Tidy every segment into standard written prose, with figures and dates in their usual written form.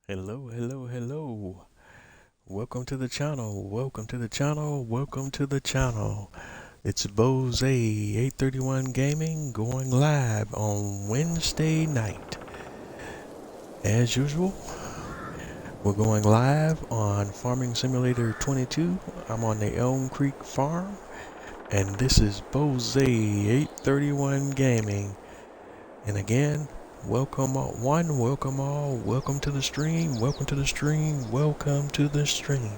Hello, hello, hello. Welcome to the channel. Welcome to the channel. Welcome to the channel. It's Bose 831 Gaming going live on Wednesday night. As usual, we're going live on Farming Simulator 22. I'm on the ELM Creek farm, and this is Bose 831 Gaming. And again, welcome all, welcome all, welcome to the stream, welcome to the stream, welcome to the stream.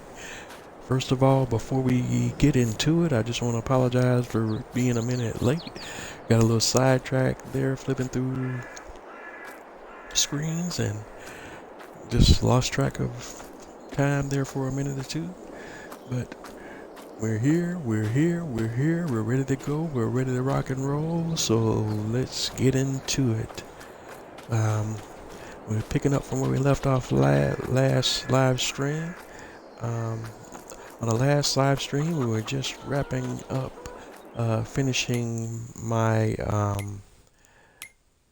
First of all, before we get into it, I just want to apologize for being a minute late. Got a little sidetracked there, flipping through screens and just lost track of time there for a minute or two. But we're here, we're here, we're here, we're ready to go, we're ready to rock and roll, so let's get into it. We're picking up from where we left off last live stream. On the last live stream, we were just wrapping up, finishing my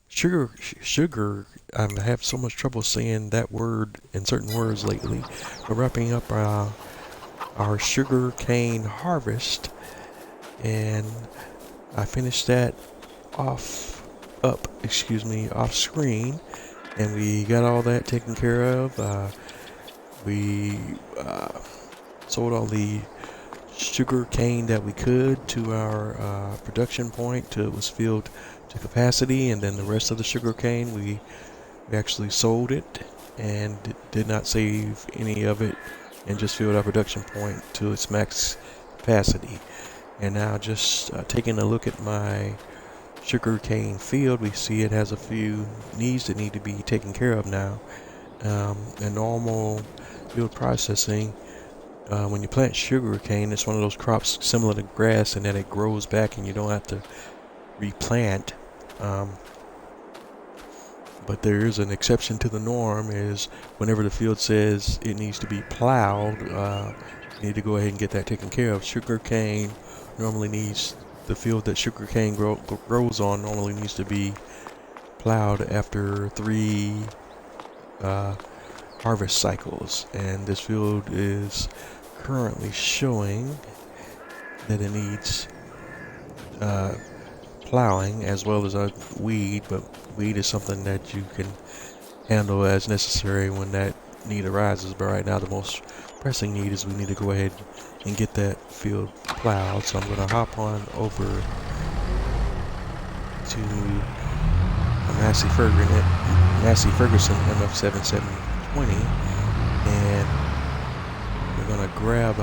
sugar. I have so much trouble saying that word in certain words lately. We're wrapping up our sugar cane harvest, and I finished that off screen, and we got all that taken care of. We sold all the sugar cane that we could to our production point till it was filled to capacity, and then the rest of the sugar cane we actually sold it and did not save any of it and just filled our production point to its max capacity. And now just taking a look at my sugar cane field, we see it has a few needs that need to be taken care of now. In normal field processing, when you plant sugar cane, it's one of those crops similar to grass in that it grows back and you don't have to replant. But there is an exception to the norm, is whenever the field says it needs to be plowed, you need to go ahead and get that taken care of. Sugar cane normally needs, the field that sugar cane grows on normally needs to be plowed after 3 harvest cycles, and this field is currently showing that it needs plowing as well as a weed, but weed is something that you can handle as necessary when that need arises. But right now the most pressing need is we need to go ahead and get that field plowed. So I'm going to hop on over to a Massey Ferguson MF7720, and we're going to grab, I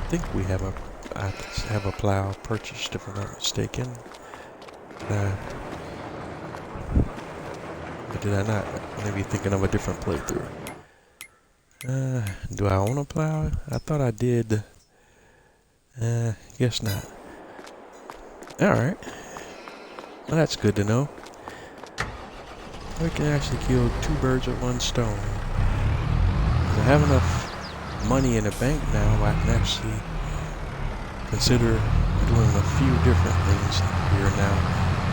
think I have a plow purchased if I'm not mistaken. But did I not? Maybe thinking of a different playthrough. Do I own a plow? I thought I did. Guess not. Alright. Well, that's good to know. We can actually kill 2 birds with 1 stone. If I have enough money in the bank now, I can actually consider doing a few different things here now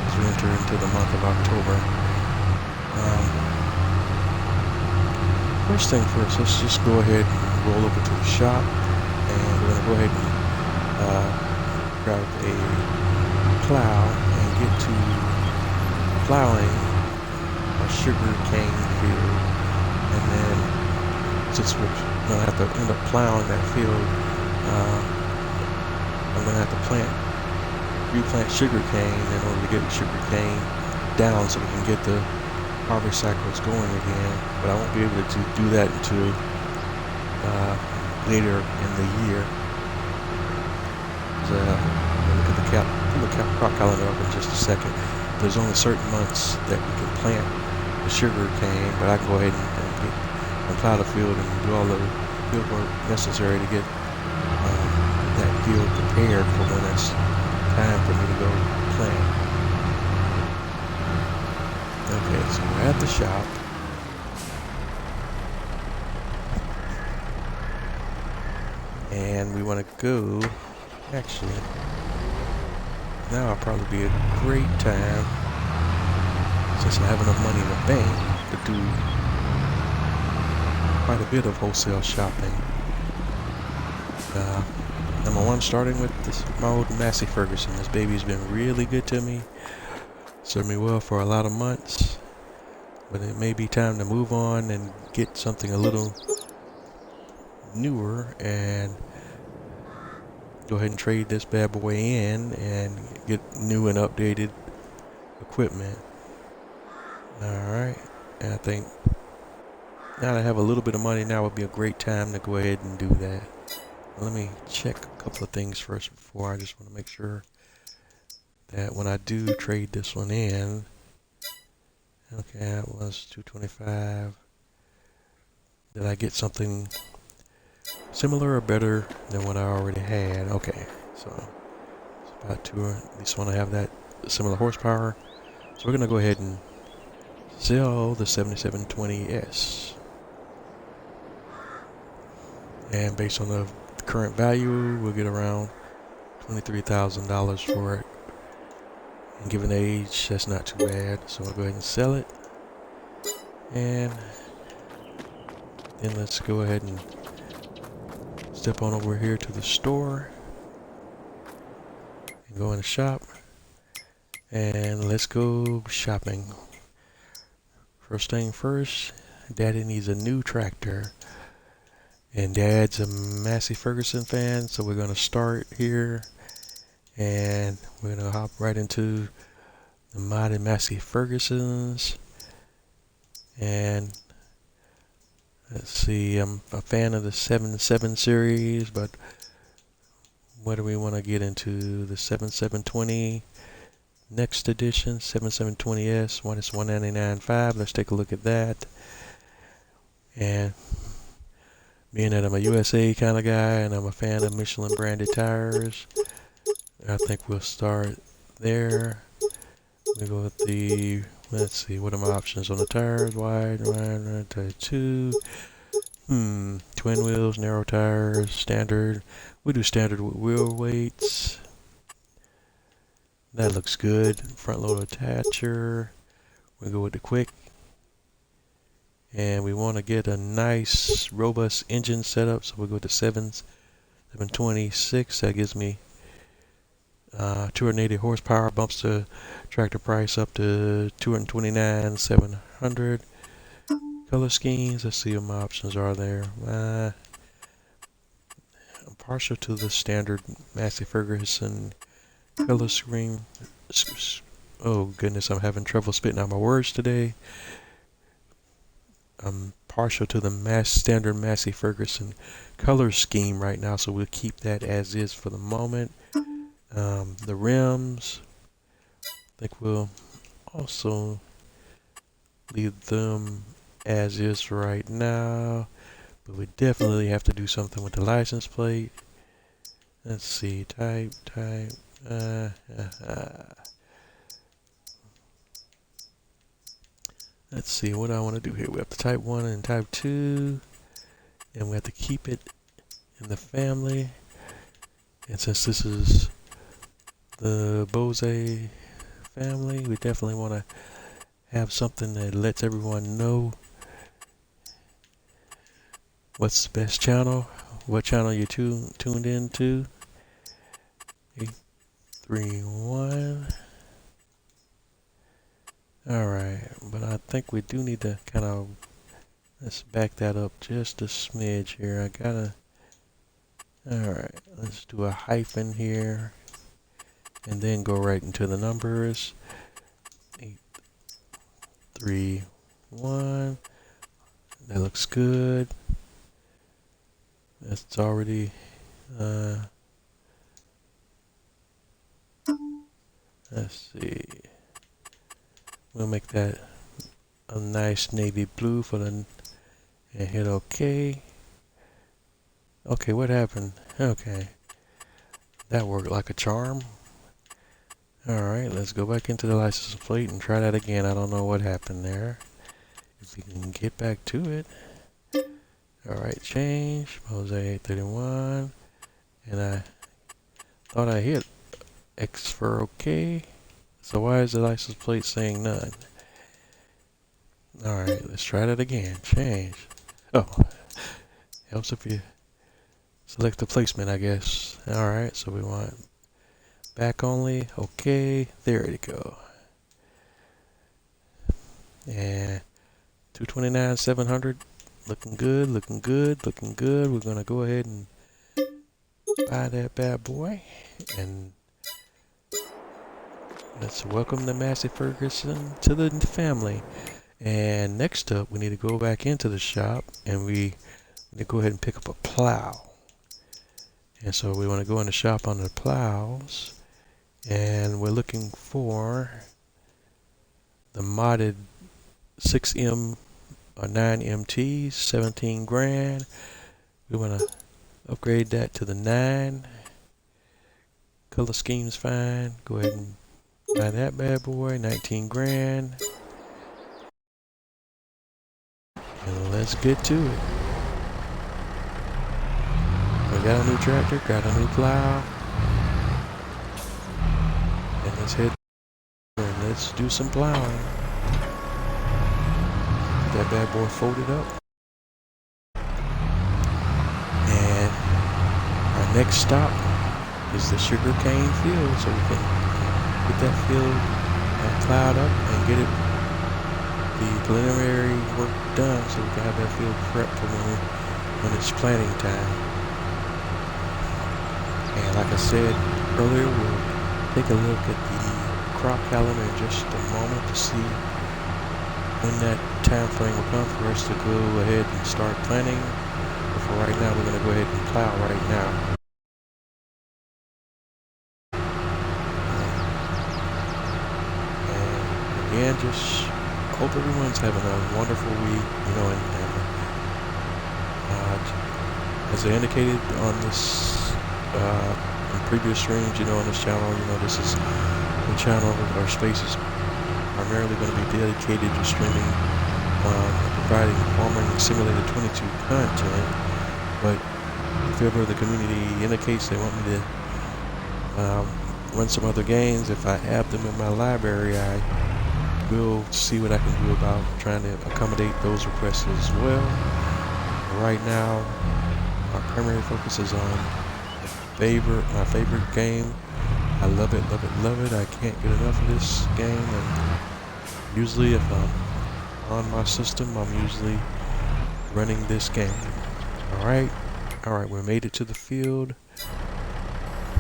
as we enter into the month of October. First thing first, let's just go ahead and roll over to the shop, and we're going to go ahead and grab a plow and get to plowing a sugar cane field. And then, since we're going to have to end up plowing that field, I'm going to have to replant sugar cane in order to get the sugar cane down so we can get the harvest cycles going again. But I won't be able to do that until later in the year. So, look at the crop calendar up in just a second. There's only certain months that we can plant the sugar cane, but I can go ahead and plow the field and do all the field work necessary to get that field prepared for when it's time for me to go plant. Okay, so we're at the shop. And we want to go, actually, now will probably be a great time, since I have enough money in the bank, to do quite a bit of wholesale shopping. Number one, starting with my old Massey Ferguson. This baby's been really good to me. Served me well for a lot of months. But it may be time to move on and get something a little newer and go ahead and trade this bad boy in and get new and updated equipment. Alright, and I think now that I have a little bit of money, now would be a great time to go ahead and do that. Let me check a couple of things first before. I just want to make sure that when I do trade this one in, okay, that was 225, that I get something similar or better than what I already had. Okay, so it's about two, or at least want to have that similar horsepower. So we're going to go ahead and sell the 7720S. And based on the current value, we'll get around $23,000 for it. And given age, that's not too bad. So I'll go ahead and sell it. And then let's go ahead and step on over here to the store and go in the shop. And let's go shopping. First thing first, Daddy needs a new tractor. And Dad's a Massey Ferguson fan, so we're going to start here. And we're going to hop right into the modded Massey Fergusons. And let's see, I'm a fan of the 7.7 series, but what do we want to get into? The 7720 next edition, 7720S, one is $199.5. Let's take a look at that. And being that I'm a USA kind of guy and I'm a fan of Michelin branded tires, I think we'll start there. We go with the, let's see, what are my options on the tires? Wide, two. Twin wheels, narrow tires, standard. We do standard with wheel weights. That looks good. Front load attacher. We go with the quick. And we want to get a nice, robust engine setup, so we'll go to 726. That gives me 280 horsepower, bumps the tractor price up to $229,700. Color schemes, let's see what my options are there. I'm partial to the standard Massey Ferguson color scheme. Oh goodness, I'm having trouble spitting out my words today. I'm partial to the standard Massey Ferguson color scheme right now, so we'll keep that as is for the moment. The rims, I think we'll also leave them as is right now, but we definitely have to do something with the license plate. Let's see, type. Let's see what I want to do here. We have the type 1 and type 2, and we have to keep it in the family. And since this is the Bose family, we definitely want to have something that lets everyone know what's the best channel, what channel you're tuned into. 831. Alright, but I think we do need to kind of, let's back that up just a smidge here. Alright, let's do a hyphen here and then go right into the numbers. 831. That looks good. That's already let's see. We'll make that a nice navy blue for the, and hit OK. Okay, what happened? Okay, that worked like a charm. Alright, let's go back into the license plate and try that again. I don't know what happened there. If we can get back to it. Alright, change. Bose 831. And I thought I hit X for OK. So why is the license plate saying none? Alright, let's try that again. Change. Oh, Helps if you select the placement, I guess. Alright, so we want back only. Okay, there you go. And 229, 700. Looking good, looking good, looking good. We're going to go ahead and buy that bad boy. And let's welcome the Massey Ferguson to the family. And next up, we need to go back into the shop and we need to go ahead and pick up a plow. And so we want to go in the shop on the plows. And we're looking for the modded 6M or 9MT, 17 grand. We want to upgrade that to the 9. Color scheme's fine. Go ahead and buy that bad boy, 19 grand. And let's get to it. We got a new tractor, got a new plow. And let's head and let's do some plowing. Get that bad boy folded up. And our next stop is the sugarcane field, so we can get that field plowed up and get it the preliminary work done, so we can have that field prepped for when it's planting time. And like I said earlier, we'll take a look at the crop calendar in just a moment to see when that time frame will come for us to go ahead and start planting. But for right now, we're going to go ahead and plow right now. And just hope everyone's having a wonderful week, you know, and as I indicated on this in previous streams, you know, on this channel, you know, this is the channel or space is primarily going to be dedicated to streaming and providing farming simulator 22 content. But if ever the community indicates they want me to run some other games, if I have them in my library, I will see what I can do about trying to accommodate those requests as well. But right now, our primary focus is on my favorite game. I love it, love it, love it. I can't get enough of this game, and usually if I'm on my system, I'm usually running this game. Alright, we made it to the field.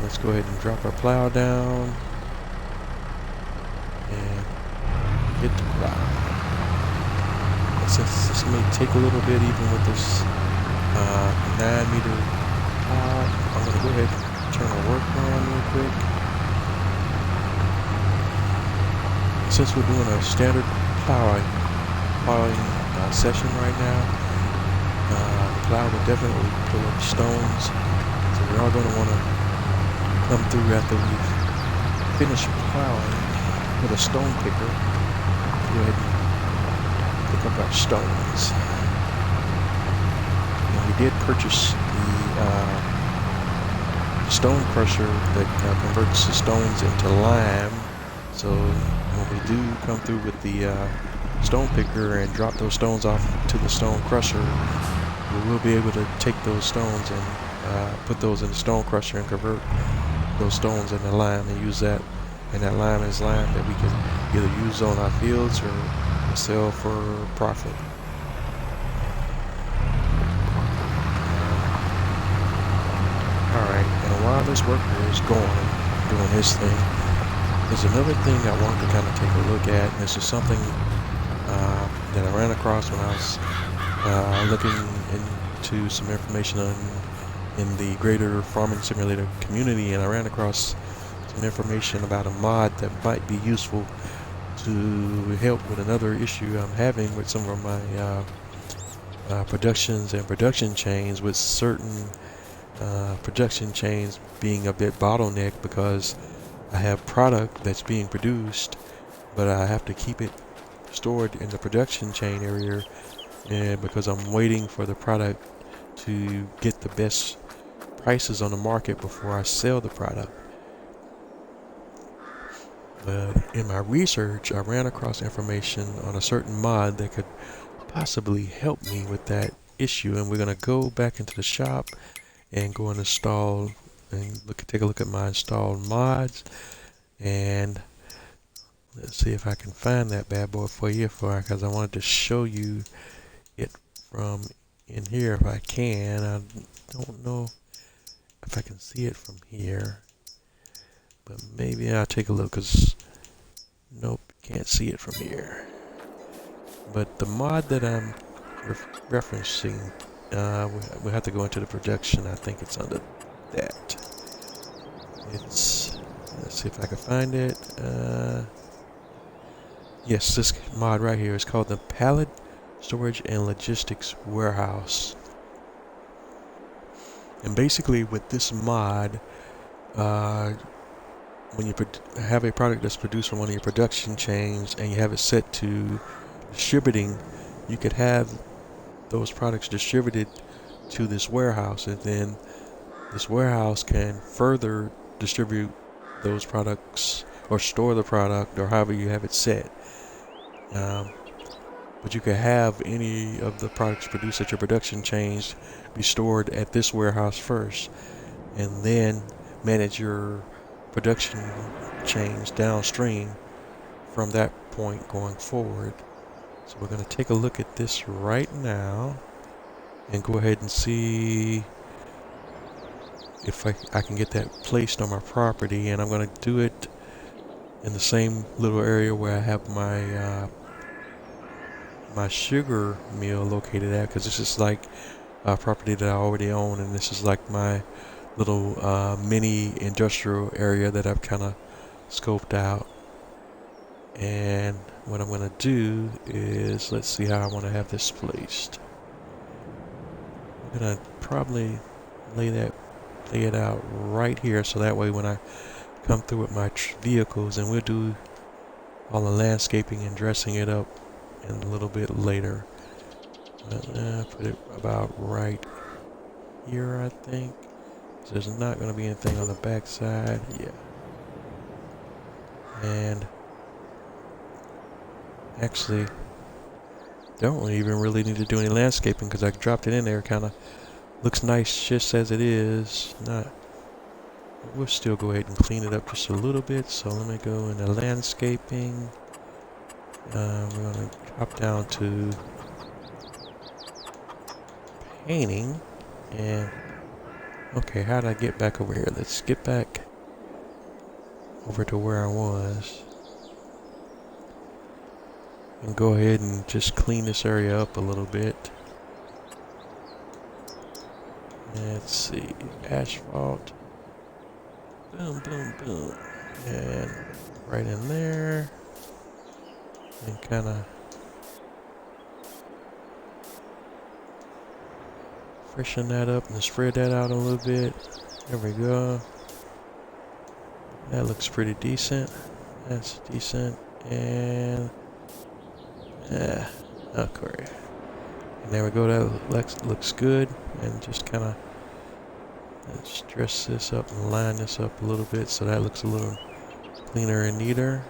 Let's go ahead and drop our plow down and hit the plow. And since this may take a little bit even with this 9-meter plow, I'm going to go ahead and turn our work on real quick. Since we're doing a standard plowing session right now, the plow will definitely pull up stones, so we are going to want to come through after we've finished plowing with a stone picker. Go ahead and pick up our stones. And we did purchase the stone crusher that converts the stones into lime. So when we do come through with the stone picker and drop those stones off to the stone crusher, we will be able to take those stones and put those in the stone crusher and convert those stones into lime and use that. And that lime is lime that we can either use on our fields or sell for profit. Alright, and while this worker is doing his thing, there's another thing I wanted to kind of take a look at, and this is something that I ran across when I was looking into some information in the greater farming simulator community, and I ran across some information about a mod that might be useful to help with another issue I'm having with some of my productions and production chains, with certain production chains being a bit bottlenecked because I have product that's being produced, but I have to keep it stored in the production chain area, and because I'm waiting for the product to get the best prices on the market before I sell the product. But in my research, I ran across information on a certain mod that could possibly help me with that issue, and we're gonna go back into the shop and go and install and take a look at my installed mods, and let's see if I can find that bad boy for you, because I wanted to show you it from in here if I can. I don't know if I can see it from here, but maybe I'll take a look, because nope, can't see it from here. But the mod that I'm referencing, we have to go into the production. I think it's under that. It's, let's see if I can find it. Yes, this mod right here is called the Pallet Storage and Logistics Warehouse. And basically with this mod, when you have a product that's produced from one of your production chains and you have it set to distributing, you could have those products distributed to this warehouse, and then this warehouse can further distribute those products or store the product, or however you have it set. But you could have any of the products produced at your production chains be stored at this warehouse first, and then manage your production chains downstream from that point going forward. So we're going to take a look at this right now and go ahead and see if I can get that placed on my property. And I'm going to do it in the same little area where I have my my sugar mill located at, because this is like a property that I already own, and this is like my little mini industrial area that I've kind of scoped out. And what I'm going to do is, let's see how I want to have this placed. I'm going to probably lay it out right here, so that way when I come through with my vehicles, and we'll do all the landscaping and dressing it up in a little bit later. Put it about right here, I think. So there's not going to be anything on the back side. Yeah. And actually, don't even really need to do any landscaping, because I dropped it in there. Kind of looks nice just as it is. We'll still go ahead and clean it up just a little bit. So let me go into landscaping. We're going to drop down to painting. And okay, how did I get back over here? Let's get back over to where I was and go ahead and just clean this area up a little bit. Let's see, asphalt, boom, boom, boom, and right in there, and kind of freshen that up and spread that out a little bit. There we go. That looks pretty decent. That's decent. And okay. And there we go. That looks good. And just kind of let's dress this up and line this up a little bit so that looks a little cleaner and neater.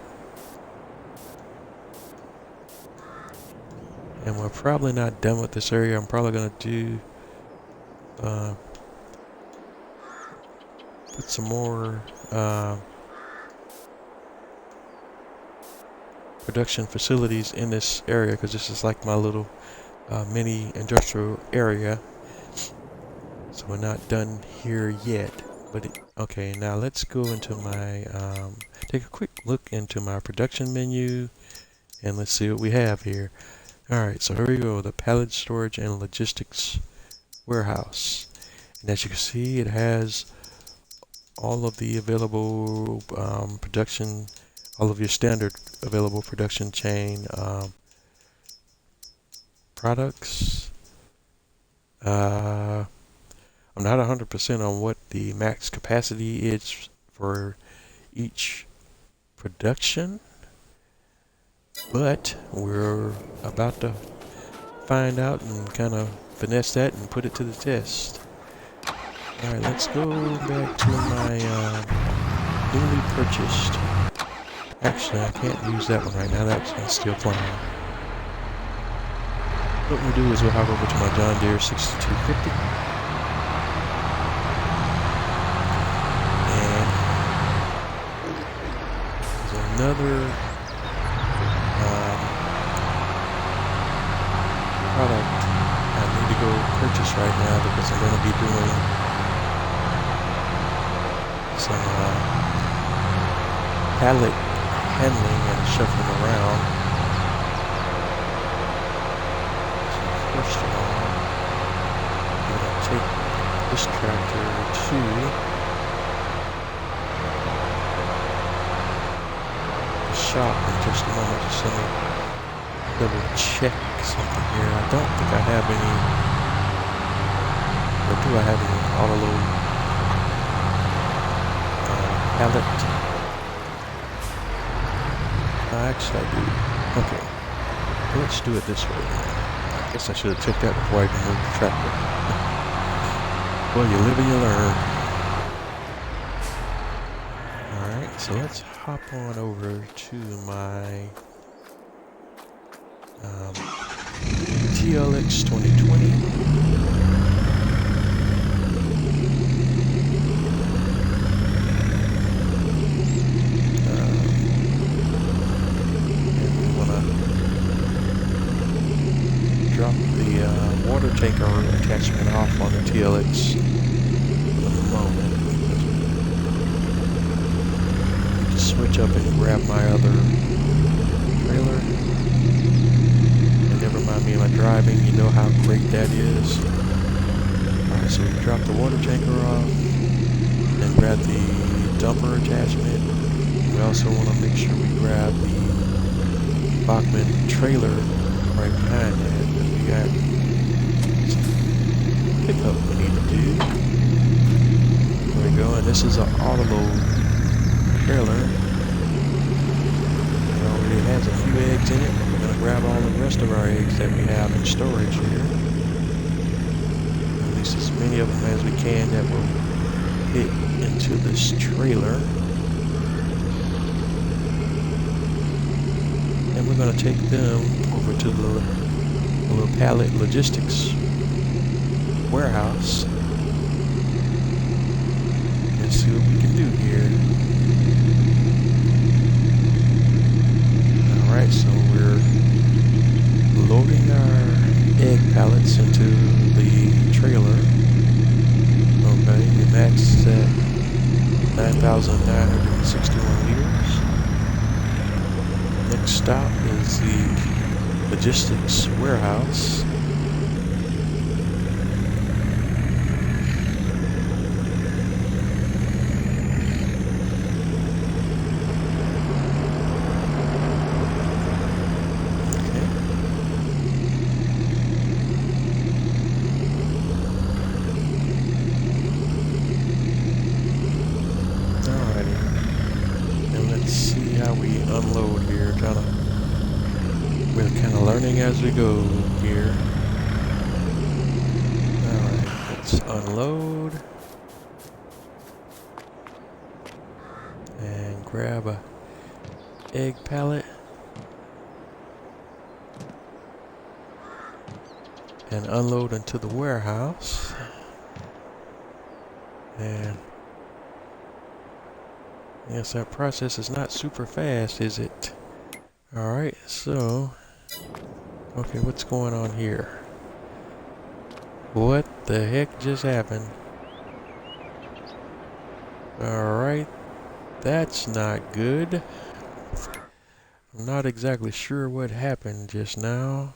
And we're probably not done with this area. I'm probably going to do put some more production facilities in this area, because this is like my little mini industrial area. So we're not done here yet. But okay, now let's go into my take a quick look into my production menu, and let's see what we have here. Alright, so here we go, the pallet storage and logistics warehouse. And as you can see, it has all of the available production, all of your standard available production chain products. I'm not 100% on what the max capacity is for each production, but we're about to find out and kind of finesse that and put it to the test. Alright, let's go back to my newly purchased. Actually, I can't use that one right now. That's still playing. what we'll do is we'll hop over to my John Deere 6250. And there's another product I need to go purchase right now because I'm going to be doing some pallet handling and shuffling around. So first of all, I'm going to take this tractor to the shop in just a moment. Just let me double check something here. I don't think I have any, or do I have any auto load pallet? Actually I do. Okay, let's do it this way. I guess I should have checked that before I even moved the tractor. Well, you live and you learn. Alright, so let's hop on over to my TLX 2020. And we want to drop the water tanker attachment off on the TLX for the moment. Just switch up and grab my other trailer. Never mind me, my driving, you know how great that is. Alright, so we drop the water tanker off and grab the dumper attachment. We also want to make sure we grab the Bachman trailer right behind that, because we got some pickup we need to do. There we go, and this is an auto load trailer. It already has a few eggs in it. We're going to grab all the rest of our eggs that we have in storage here. At least as many of them as we can that will fit into this trailer. And we're going to take them over to the little pallet logistics warehouse and see what we can do here. Alright, so we're loading our egg pallets into the trailer. Okay, we maxed at 9,961 liters. Next stop is the logistics warehouse. Unload here, we're kind of learning as we go here. Alright, let's unload and grab a egg pallet and unload into the warehouse. And yes, that process is not super fast, is it? Alright, so okay, what's going on here? What the heck just happened? Alright, that's not good. I'm not exactly sure what happened just now.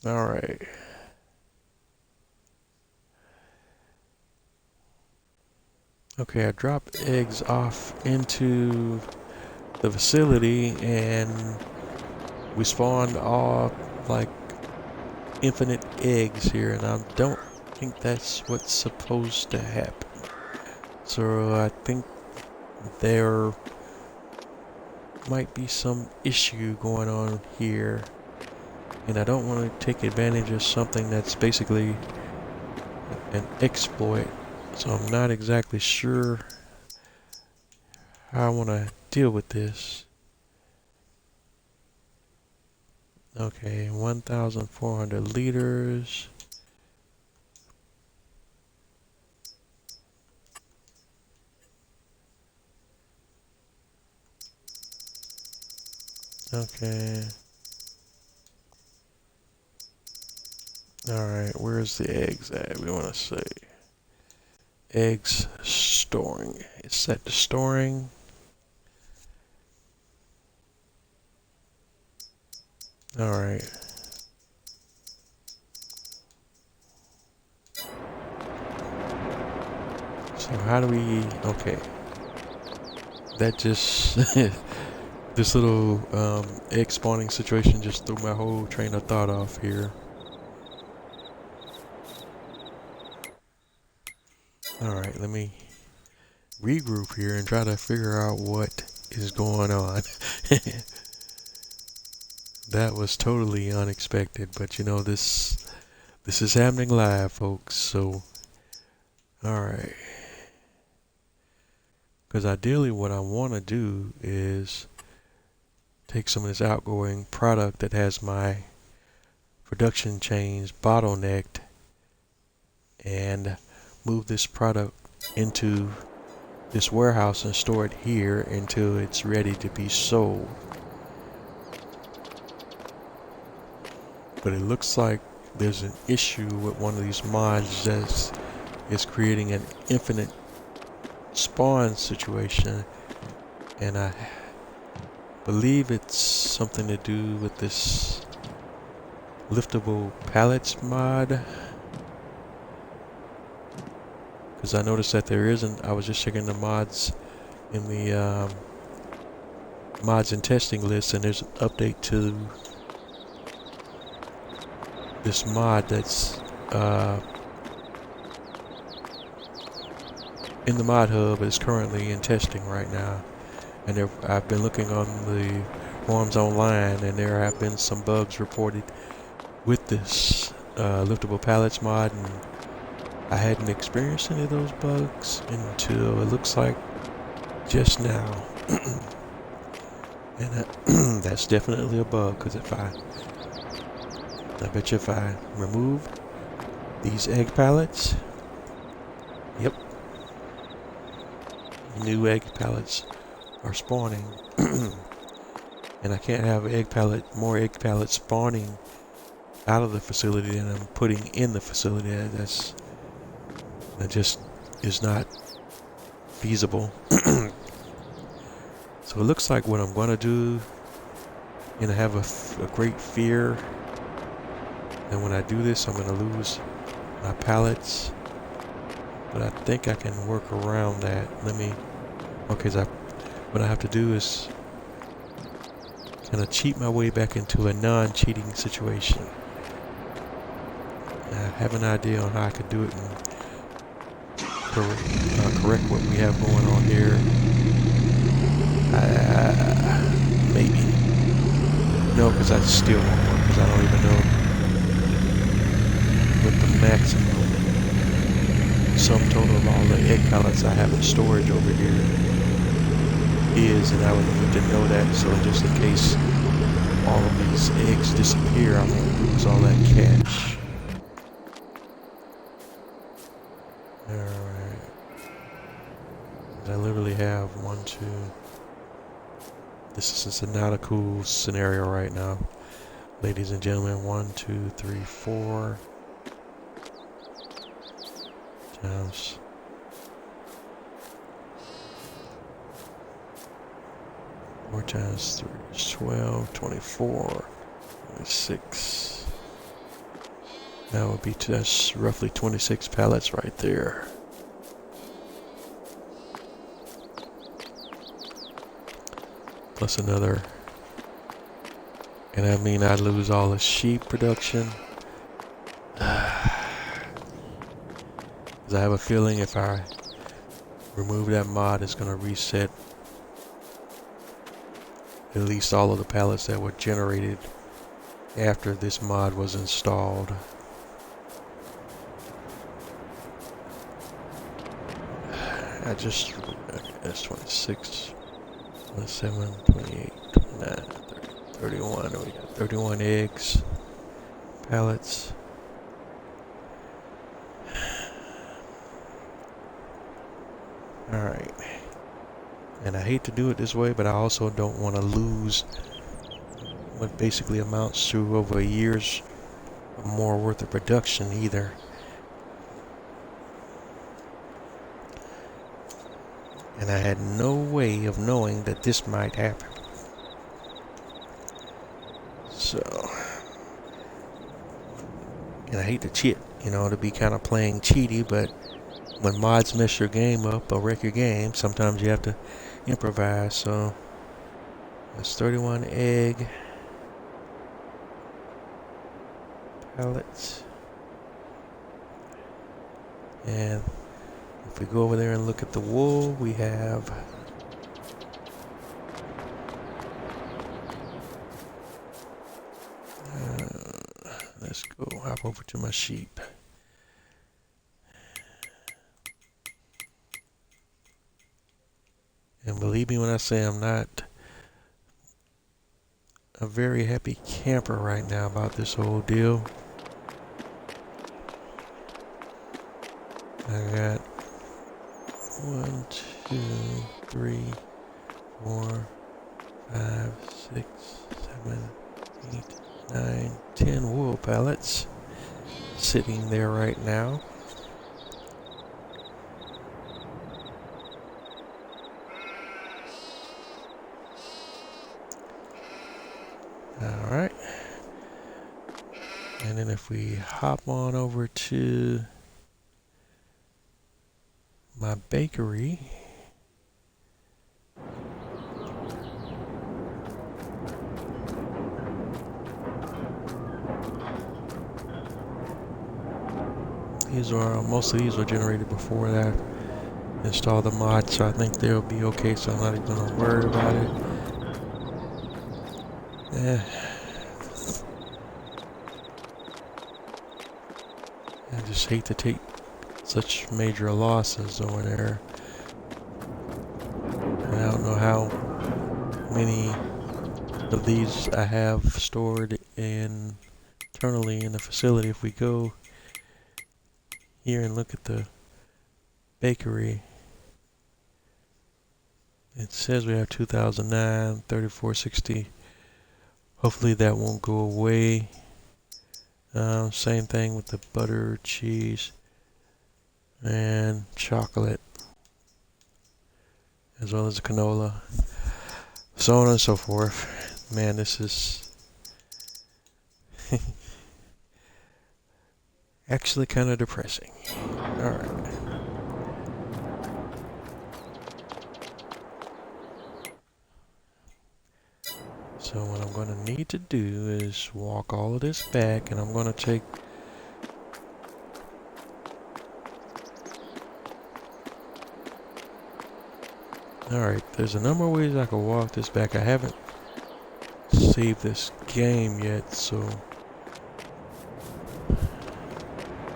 Alright. Okay, I dropped eggs off into the facility and we spawned off like infinite eggs here, and I don't think that's what's supposed to happen. So I think there might be some issue going on here, and I don't want to take advantage of something that's basically an exploit. So I'm not exactly sure how I want to deal with this. Okay, 1,400 liters. Okay. Alright, where's the eggs at? We want to say eggs storing. It's set to storing. Alright. So how do we, okay. That just, this little egg spawning situation just threw my whole train of thought off here. Alright, let me regroup here and try to figure out what is going on. That was totally unexpected, but you know, this is happening live, folks, so alright. Because ideally what I want to do is take some of this outgoing product that has my production chains bottlenecked and move this product into this warehouse and store it here until it's ready to be sold. But it looks like there's an issue with one of these mods that is creating an infinite spawn situation, and I believe it's something to do with this liftable pallets mod, because I noticed that there isn't. I was just checking the mods in the mods and testing list, and there's an update to this mod that's in the mod hub. Is currently in testing right now, and I've been looking on the forums online, and there have been some bugs reported with this liftable pallets mod, and I hadn't experienced any of those bugs until it looks like just now. And that's definitely a bug, because I bet you if I remove these egg pallets, yep, new egg pallets are spawning. And I can't have more egg pallets spawning out of the facility than I'm putting in the facility. That just is not feasible. So it looks like what I'm going to do, and I have a great fear, and when I do this I'm going to lose my pallets, but I think I can work around that. Okay, so what I have to do is kind of cheat my way back into a non-cheating situation. I have an idea on how I could do it and correct what we have going on here. Maybe. No, because I still won't work, because I don't even know what the maximum sum total of all the egg pallets I have in storage over here is, and I would need to know that, so just in case all of these eggs disappear, I won't lose all that cash. Alright. I literally have 1, 2. This is not a cool scenario right now, ladies and gentlemen. 1, 2, 3, 4 times 4 times 3 is 12, 24, 26. That would be just roughly 26 pallets right there. Plus another, and I mean I lose all the sheep production. Because I have a feeling if I remove that mod, it's going to reset at least all of the pallets that were generated after this mod was installed. That's 26. 27, 28, 29, 30, 31. And we got 31 eggs, pallets. Alright. And I hate to do it this way, but I also don't want to lose what basically amounts to over a year's or more worth of production either. And I had no way of knowing that this might happen. So, and I hate to cheat, you know, to be kind of playing cheaty, but when mods mess your game up or wreck your game, sometimes you have to improvise. So that's 31 egg pallets. And if we go over there and look at the wool, we have let's go hop over to my sheep. And believe me when I say I'm not a very happy camper right now about this whole deal. I got 1, 2, 3, 4, 5, 6, 7, 8, 9, 10 wool pallets sitting there right now. Alright. And then if we hop on over to my bakery, most of these were generated before that installed the mod, so I think they'll be okay, so I'm not even gonna worry about it. I just hate to take such major losses over there. And I don't know how many of these I have stored internally in the facility. If we go here and look at the bakery, it says we have 2009, 3460. Hopefully that won't go away. Same thing with the butter, cheese, and chocolate, as well as the canola, so on and so forth. Man, this is actually kind of depressing. Alright. So what I'm going to need to do is walk all of this back, and I'm going to take alright, there's a number of ways I can walk this back. I haven't saved this game yet, so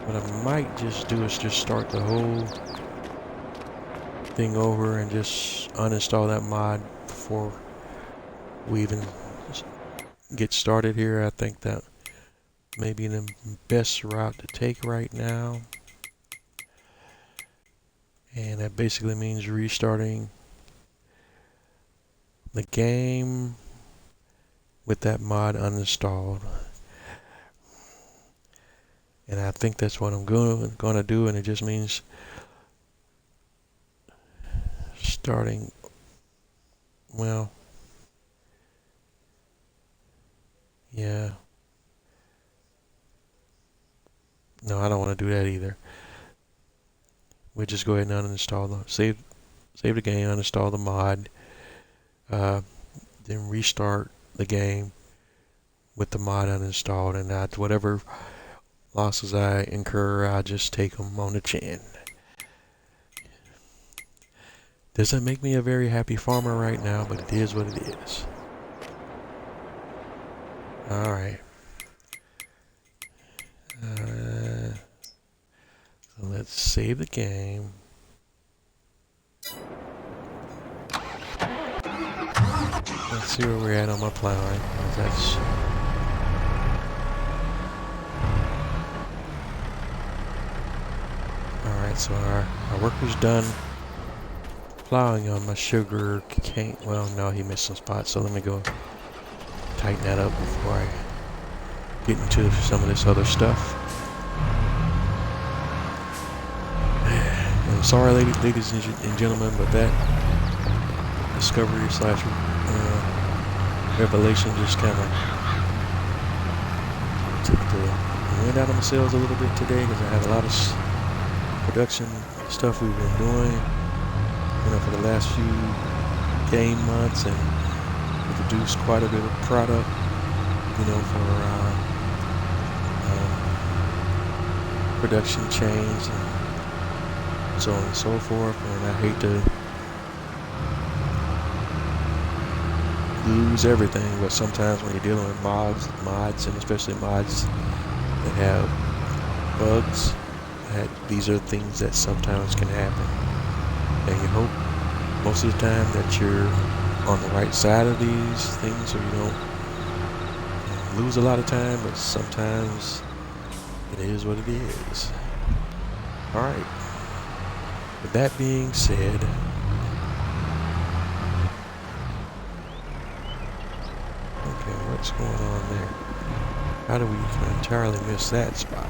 what I might just do is just start the whole thing over and just uninstall that mod before we even get started here. I think that may be the best route to take right now. And that basically means restarting the game with that mod uninstalled. And I think that's what I'm going to do, and it just means starting, well, yeah. No, I don't want to do that either. We'll just go ahead and uninstall the save the game, uninstall the mod, then restart the game with the mod uninstalled, and whatever losses I incur, I just take them on the chin. Doesn't make me a very happy farmer right now, but it is what it is. Alright. So let's save the game. see where we're at on my plowing. That's alright, so our worker's done plowing on my sugar cane. Well, no, he missed some spots, so let me go tighten that up before I get into some of this other stuff. I'm sorry, ladies and gentlemen, but that discovery slash revelation just kind of took the wind out of my sails a little bit today, because I had a lot of production stuff we've been doing, for the last few game months, and we produced quite a bit of product, for production chains and so on and so forth. And I hate to lose everything, but sometimes when you're dealing with mods, and especially mods that have bugs, these are things that sometimes can happen. And you hope most of the time that you're on the right side of these things, so you don't lose a lot of time, but sometimes it is what it is. Alright. With that being said, okay, what's going on there? How do we entirely miss that spot?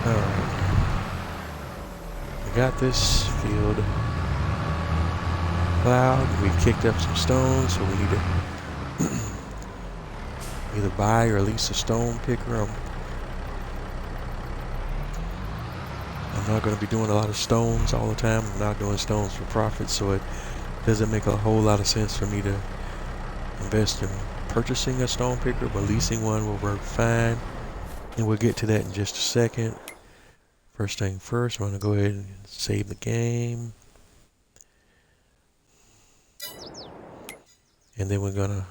Alright. We got this field plowed. We kicked up some stones, so we need to either buy or lease a stone picker. I'm not going to be doing a lot of stones all the time. I'm not doing stones for profit, so it doesn't make a whole lot of sense for me to invest in purchasing a stone picker, but leasing one will work fine. And we'll get to that in just a second. First thing first, I'm going to go ahead and save the game. And then we're going to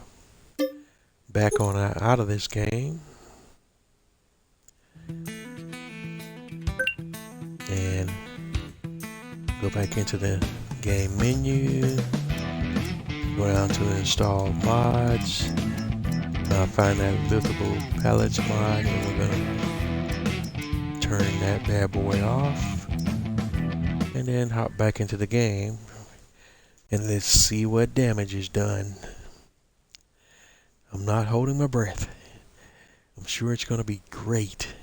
back on out of this game. And go back into the game menu. Go down to install mods. Find that liftable pallets mod, and we're going to turn that bad boy off. And then hop back into the game. And let's see what damage is done. I'm not holding my breath. I'm sure it's going to be great.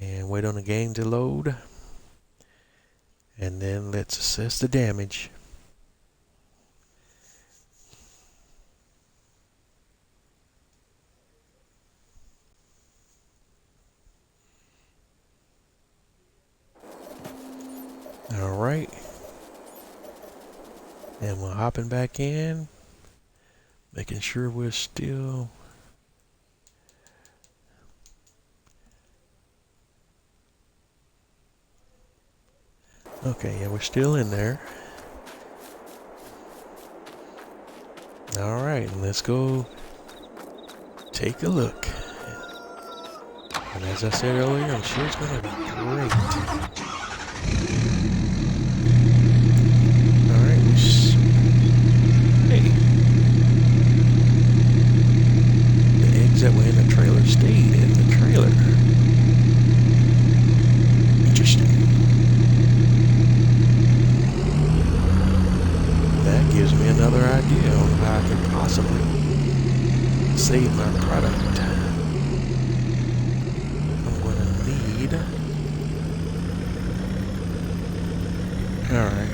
And wait on the game to load. And then let's assess the damage. Alright. And we're hopping back in. Making sure we're still... Okay, yeah, we're still in there. Alright, let's go take a look. And as I said earlier, I'm sure it's going to be great. Alright, hey. The eggs that were in the trailer stayed in the trailer. Interesting. That gives me another idea on how I could possibly save my product. I'm going to need... Alright.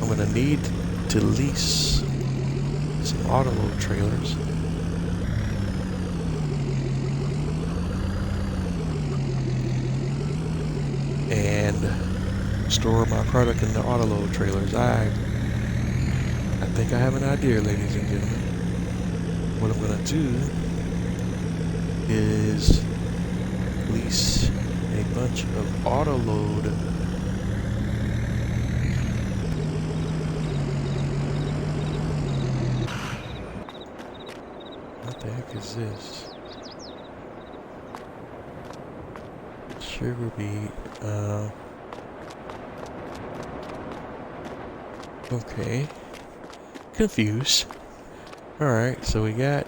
I'm going to need to lease some autoload trailers. And store my product in the autoload trailers. I think I have an idea, ladies and gentlemen. What I'm going to do is lease a bunch of autoload what the heck is this? Sugar beet. Okay. Confused. Alright, so we got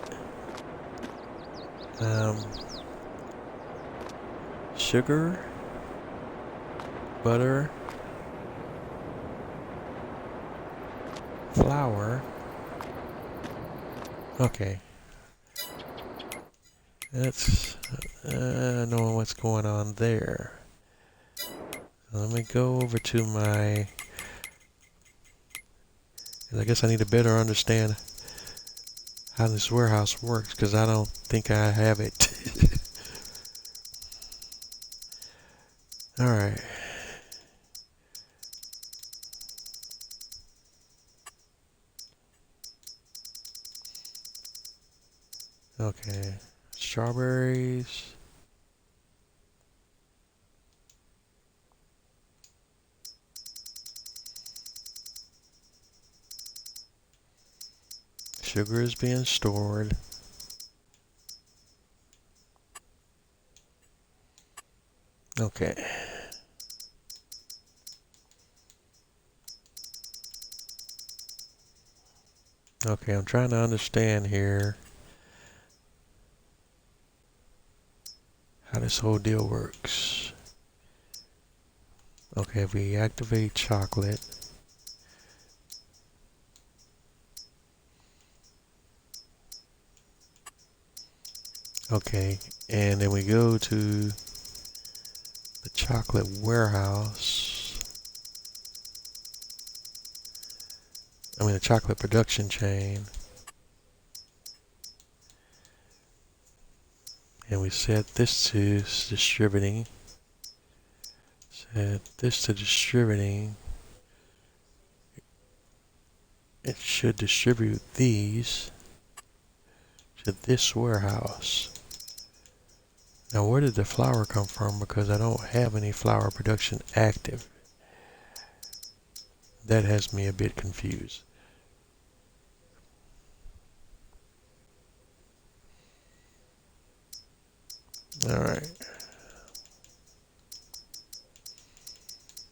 sugar, butter, flour. Okay. That's knowing what's going on there. Let me go over to my... I guess I need to better understand how this warehouse works, because I don't think I have it. Alright. Okay. Strawberries. Sugar is being stored. Okay. Okay, I'm trying to understand here how this whole deal works. Okay, if we activate chocolate, okay, and then we go to the chocolate warehouse, the chocolate production chain, and we set this to distributing, it should distribute these to this warehouse. Now, where did the flour come from? Because I don't have any flour production active. That has me a bit confused. Alright.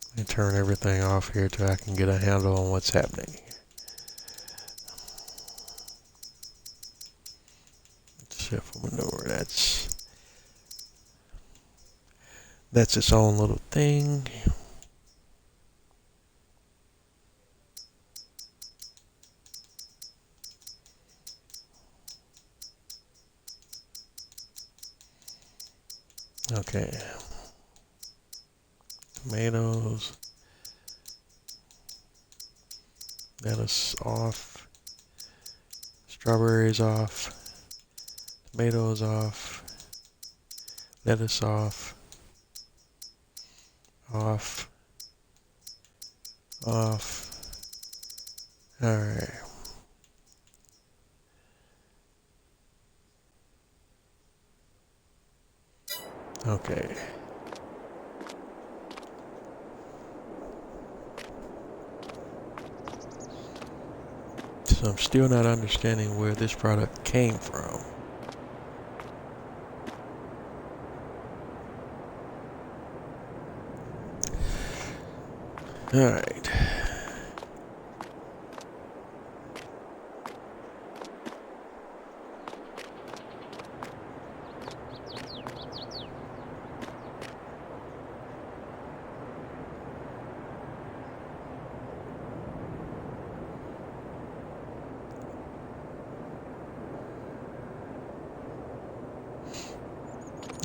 Let me turn everything off here till I can get a handle on what's happening. Shift manure, that's its own little thing. Okay. Tomatoes. Lettuce off. Strawberries off. Tomatoes off. Lettuce off. Off. Off. Alright. Okay. So I'm still not understanding where this product came from. Alright.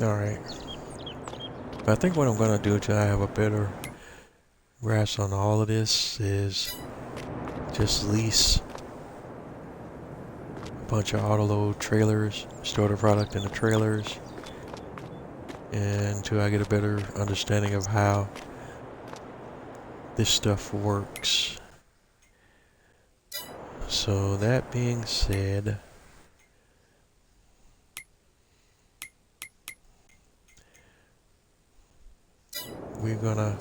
Alright. I think what I'm going to do till I have a better grasp on all of this is just lease a bunch of autoload trailers, store the product in the trailers, and until I get a better understanding of how this stuff works. So that being said, we're gonna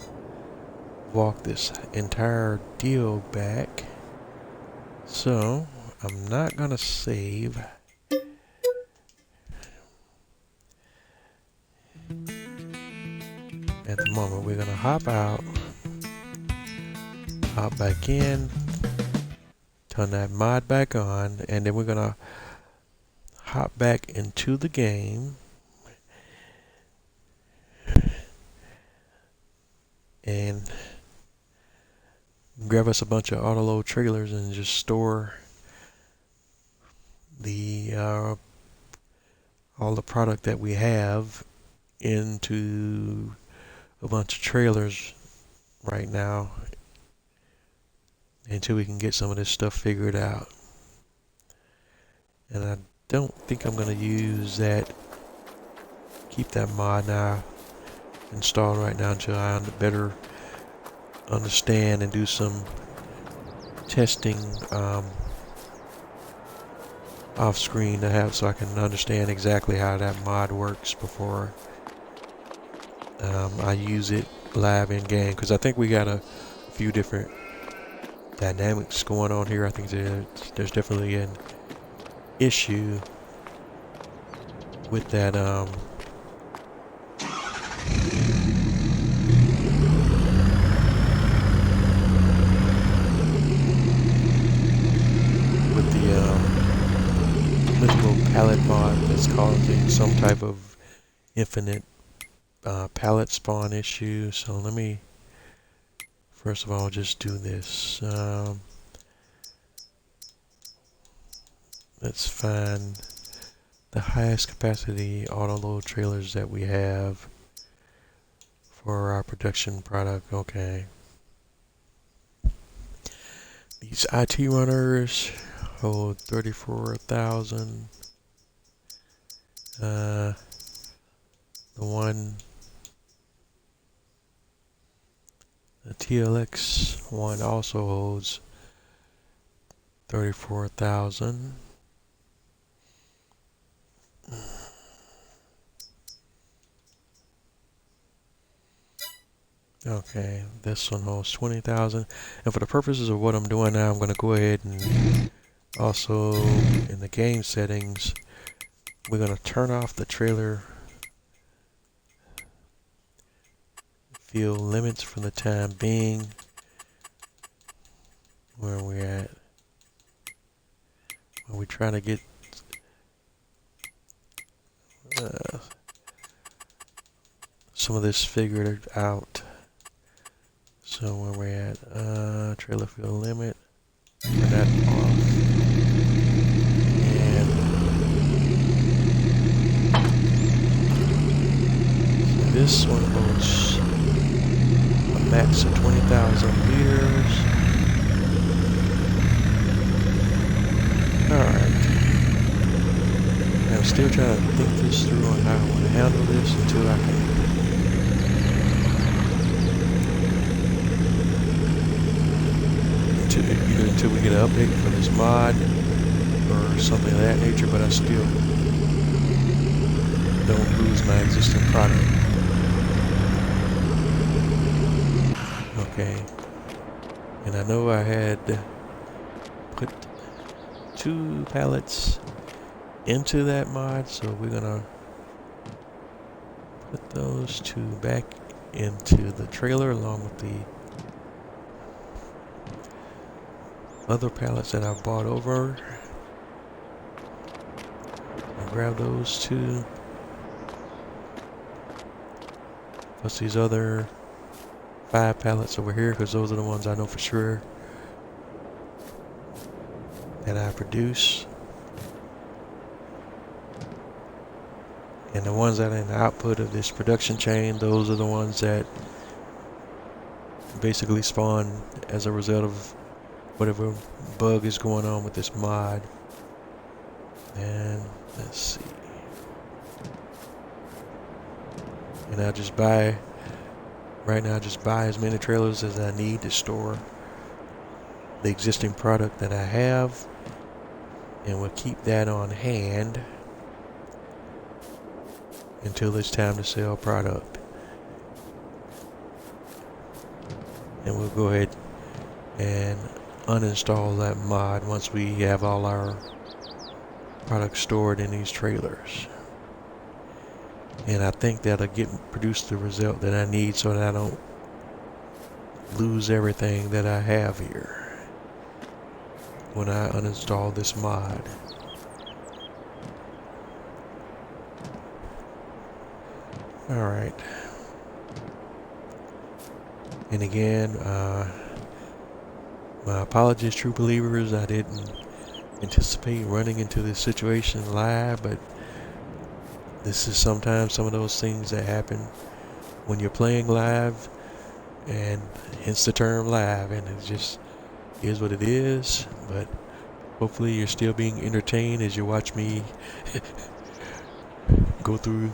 walk this entire deal back. So I'm not gonna save. At the moment, we're gonna hop out, hop back in, Turn that mod back on, and then we're gonna hop back into the game and grab us a bunch of auto load trailers and just store the all the product that we have into a bunch of trailers right now until we can get some of this stuff figured out. And I don't think I'm going to use that, keep that mod now installed right now until I better understand and do some testing off screen to have, so I can understand exactly how that mod works before I use it live in game, because I think we got a few different dynamics going on here. I think there's definitely an issue with that with the mythical palette mod that's causing some type of infinite palette spawn issue. So let me first of all just do this. Let's find the highest capacity auto load trailers that we have for our production product. Okay. These IT runners hold 34,000. The TLX one also holds 34,000. Okay, this one holds 20,000. And for the purposes of what I'm doing now, I'm going to go ahead and also in the game settings, we're going to turn off the trailer field limits for the time being. Where are we at? We're trying to get some of this figured out. So where we at? Trailer field limit. Turn that off. And so this one holds a max of 20,000 liters. Alright. I'm still trying to think this through on how I want to handle this until I can either until we get an update for this mod or something of that nature, but I still don't lose my existing product. Okay. And I know I had put 2 pallets into that mod, so we're gonna put those 2 back into the trailer along with the other pallets that I bought over. I'll grab those 2 plus these other 5 pallets over here, because those are the ones I know for sure that I produce. And the ones that are in the output of this production chain, those are the ones that basically spawn as a result of whatever bug is going on with this mod. And let's see. And I just buy, right now I just buy as many trailers as I need to store the existing product that I have. And we'll keep that on hand until it's time to sell product. And we'll go ahead and uninstall that mod once we have all our products stored in these trailers. And I think that'll produce the result that I need so that I don't lose everything that I have here. when I uninstall this mod. Alright. And again, my apologies, true believers. I didn't anticipate running into this situation live, but this is sometimes some of those things that happen when you're playing live, and hence the term live, and it just is what it is. But hopefully you're still being entertained as you watch me go through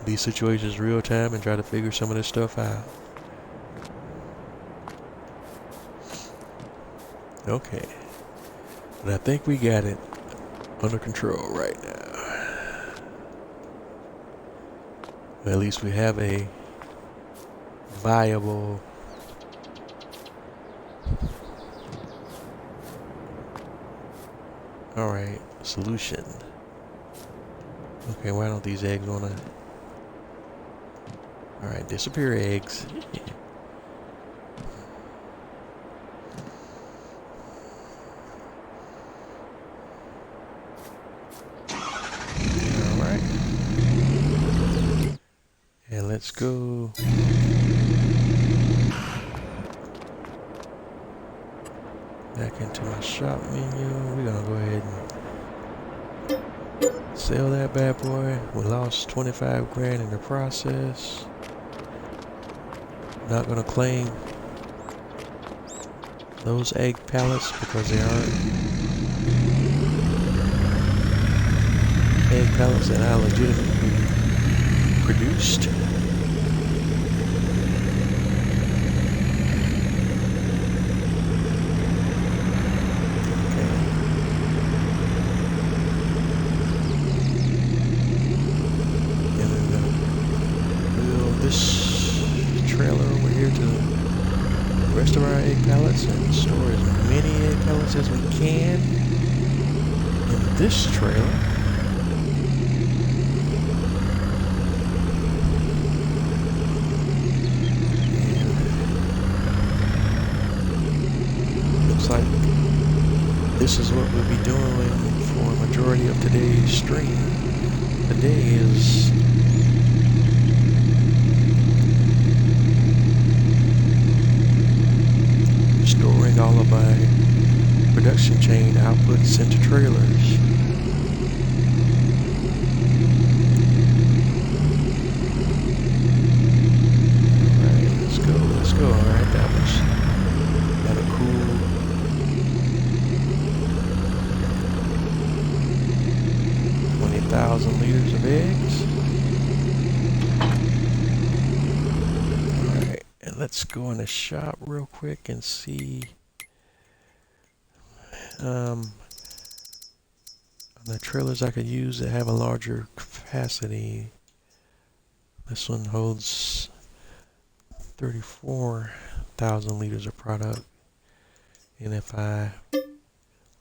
these situations real time and try to figure some of this stuff out. Okay, but I think we got it under control right now. At least we have a viable solution. Okay, why don't these eggs wanna... Alright, disappear eggs. Alright. And let's go. Back into my shop menu. We're gonna go ahead and sell that bad boy. We lost 25 grand in the process. Not gonna claim those egg pallets because they aren't egg pallets that I legitimately produced. Rest of our egg pellets and store as many egg pellets as we can in this trailer. And looks like this is what we'll be doing for a majority of today's stream. Today is storing all of my production chain outputs into trailers. Alright, let's go. Alright, that was kind of cool. $20,000 liters of eggs. Let's go in the shop real quick and see the trailers I could use that have a larger capacity. This one holds 34,000 liters of product, and if I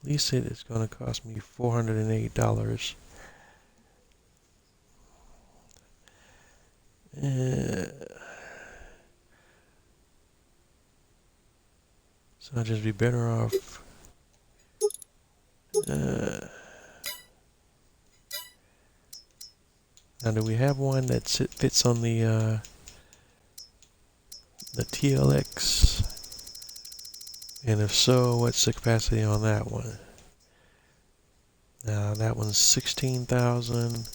lease it, it's going to cost me $408. So I'll just be better off now, do we have one that fits on the TLX? And if so, what's the capacity on that one? Now that one's 16,000,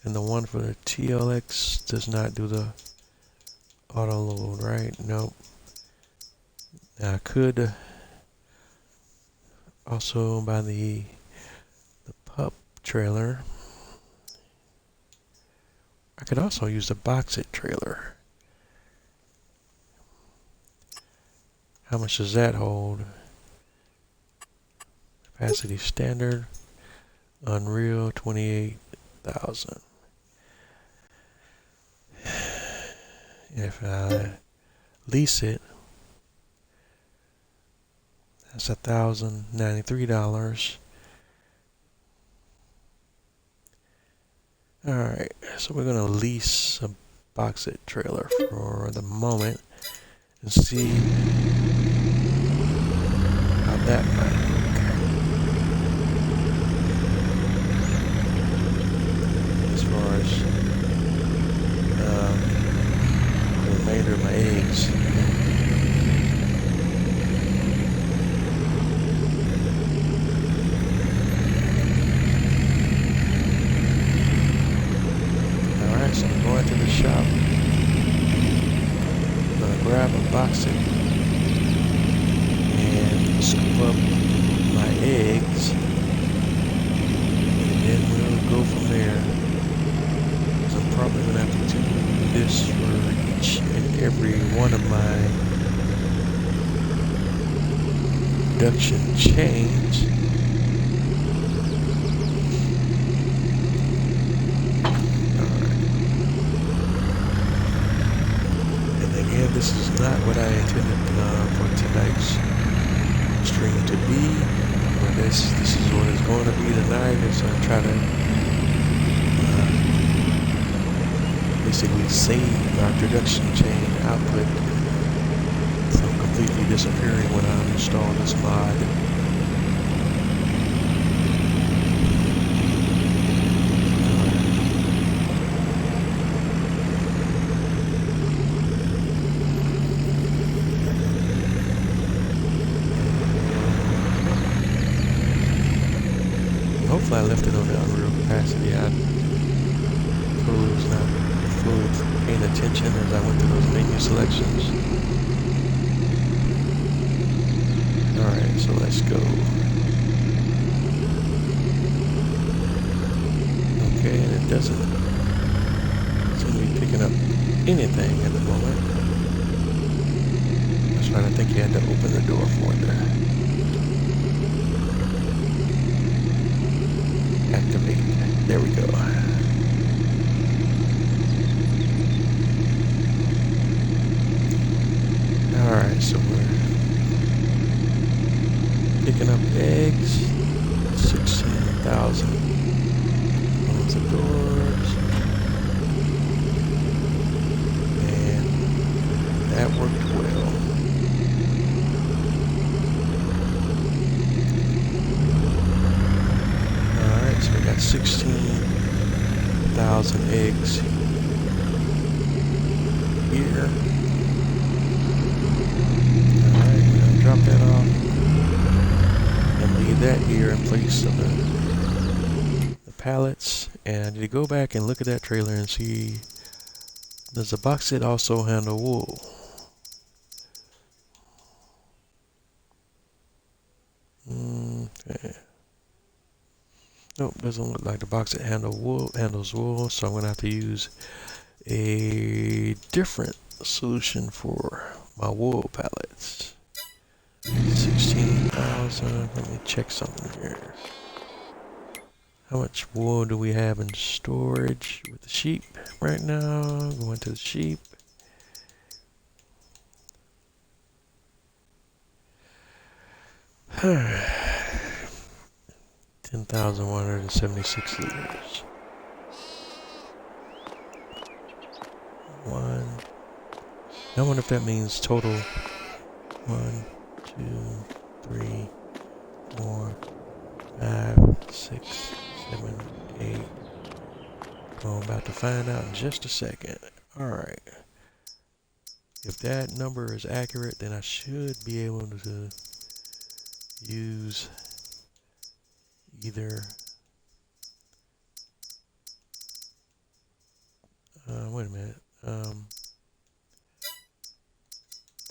and the one for the TLX does not do the auto load, right? Nope. Now I could also buy the pup trailer. I could also use the box it trailer. How much does that hold? Capacity standard, Unreal 28,000. If I lease it, that's $1,093. Alright, so we're gonna lease a box it trailer for the moment and see how that might work. one of my production chains. Again, this is not what I intended for tonight's stream to be, but this is what it's going to be tonight. As I try to basically save my production chain output from completely disappearing when I install this mod. Hopefully I left it on the unreal capacity. I totally was not fully paying attention as I went through those menu selections. Alright, so let's go. Okay, and it doesn't seem to be picking up anything at the moment. That's right, I think you had to open the door for it there. Activate. There we go. Alright, so we're picking up eggs. 16,000. Close the doors. And that worked well. So we got 16,000 eggs here. Alright, we're going to drop that off and leave that here in place of the pallets. And I need to go back and look at that trailer and see, does the box set also handle wool? Okay. Nope, doesn't look like the box that handles wool, so I'm going to have to use a different solution for my wool pallets. 16,000, let me check something here. How much wool do we have in storage with the sheep right now? Going to the sheep. Alright. 10,176 liters. One. I wonder if that means total. 1, 2, 3, 4, 5, 6, 7, 8. Well, I'm about to find out in just a second. Alright. If that number is accurate, then I should be able to use either wait a minute, the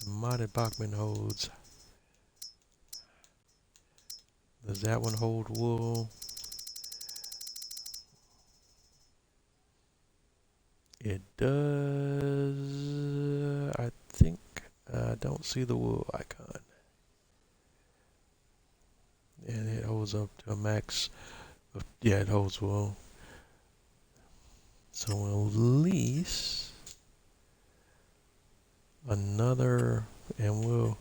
modded Bachman holds, does that one hold wool? It does. I think I don't see the wool icon. And it holds up to a max of, yeah, it holds wool. So we'll lease another, and we'll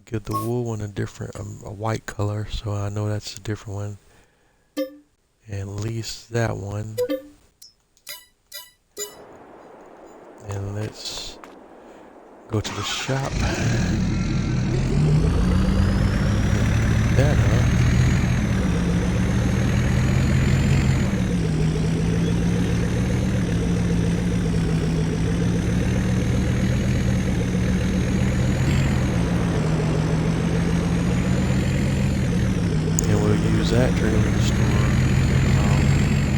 give the wool one a different, a white color, so I know that's a different one. And lease that one. And let's go to the shop. That up. And we'll use that trailer to store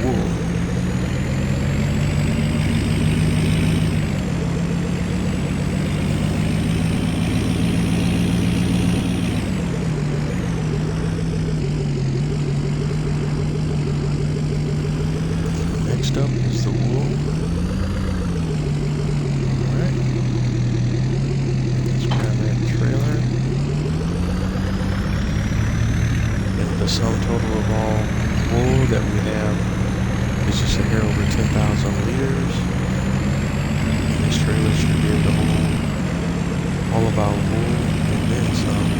wool. Next up is the wool. Alright. that we have is just a hair over 10,000 liters. And this trailer should be able to hold all of our wool and then some.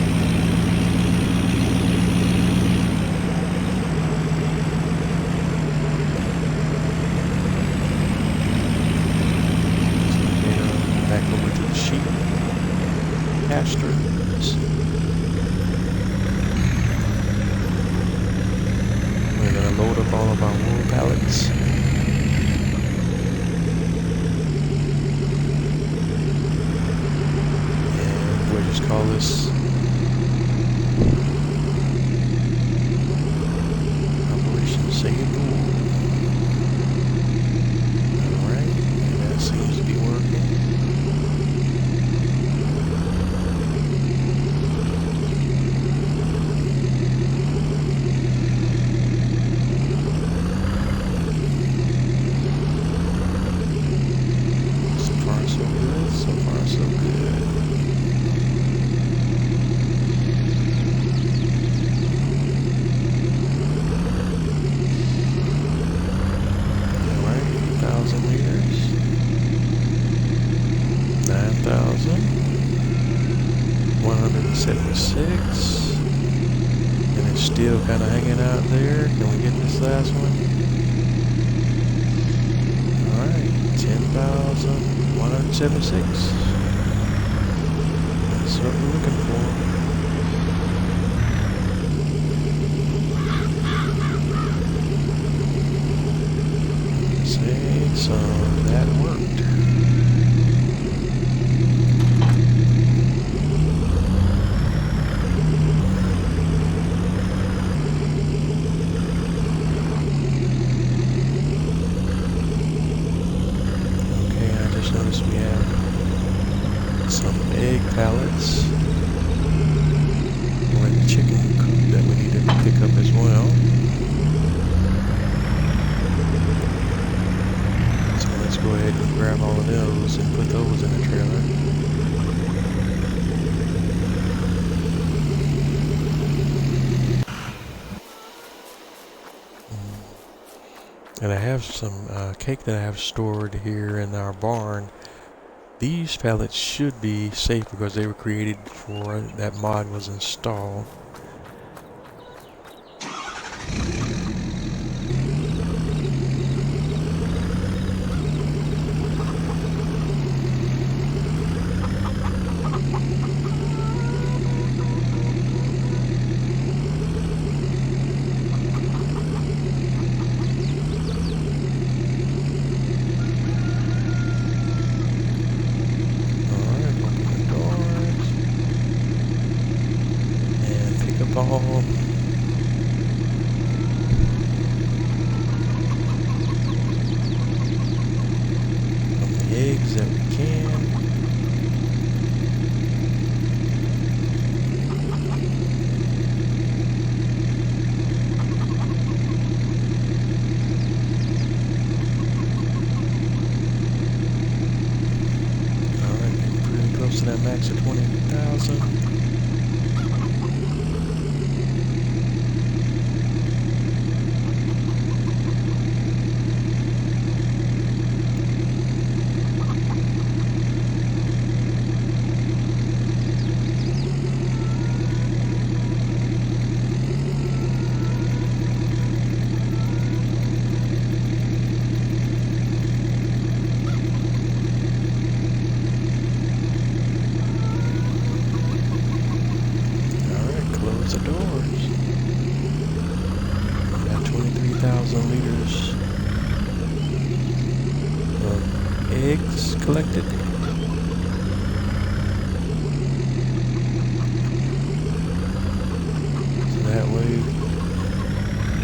Back over to the sheep pastures. We're going to load up all of our wool pallets. And we'll just call this Operation Save the Wool. Alright, and that seems to be working. Meters, 9,176, and it's still kind of hanging out there. Can we get this last one? Alright, 10,176. That's what we're looking for. So that worked. Okay, I just noticed we have some egg pallets. We're in the chicken coop that we need to pick up as well. Let's go ahead and grab all of those and put those in the trailer. And I have some cake that I have stored here in our barn. These pallets should be safe because they were created before that mod was installed. All of the eggs that we can. Alright, getting pretty close to that max of 20,000. The doors. We got 23,000 liters of eggs collected. So that way,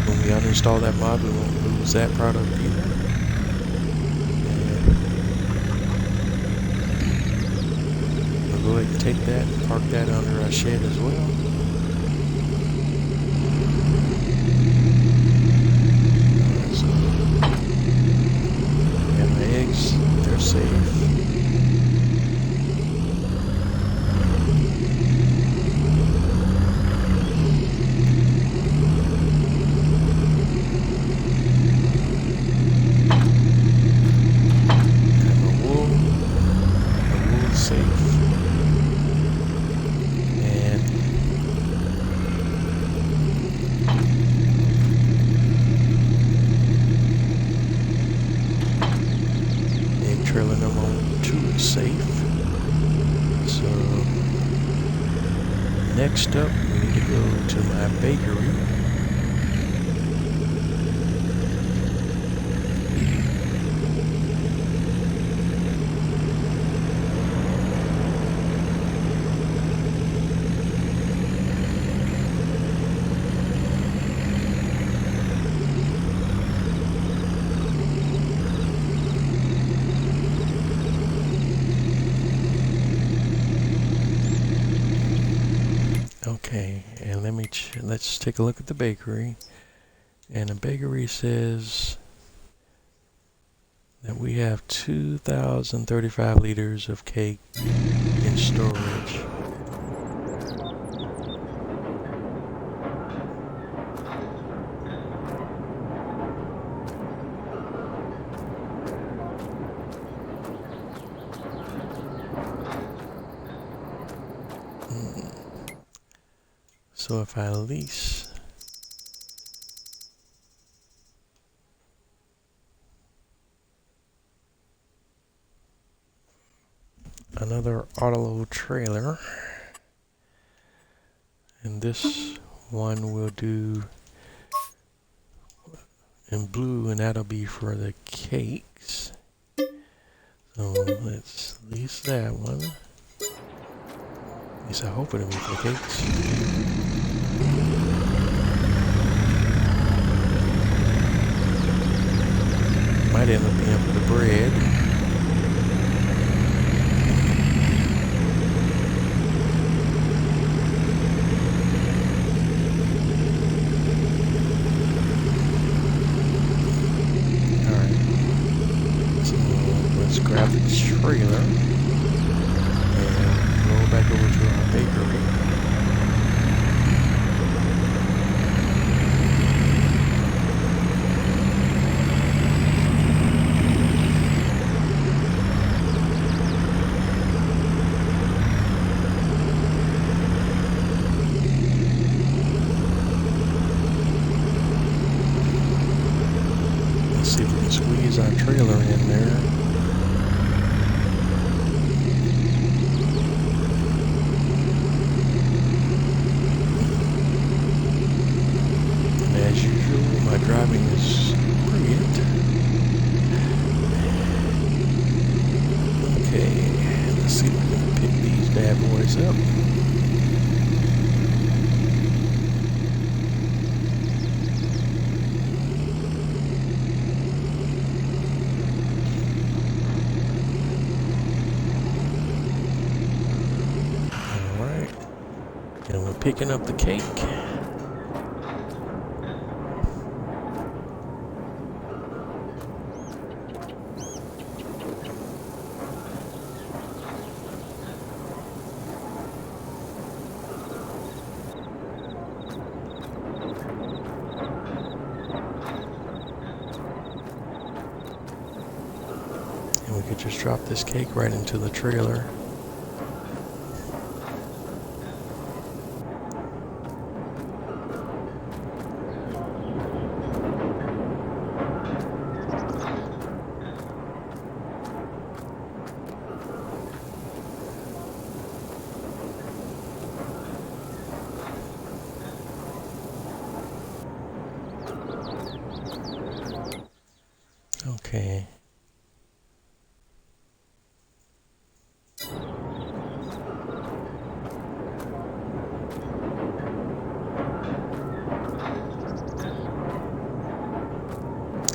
when we uninstall that mod, we won't lose that product either. And we'll go ahead and take that and park that under our shed as well. They're safe. Next up, we need to go to my bakery. Okay, and let's take a look at the bakery. And the bakery says that we have 2,035 liters of cake in storage. So if I lease another autoload trailer, and this one will do in blue, and that'll be for the cakes. So let's lease that one. At least I hope it'll be for the cakes. Might end up being for the bread. Alright. So let's grab the trailer and roll back over to our bakery. See if we can squeeze our trailer in there. And as usual, my driving is brilliant. Okay, let's see if we can pick these bad boys up. And we're picking up the cake. And we could just drop this cake right into the trailer. Okay.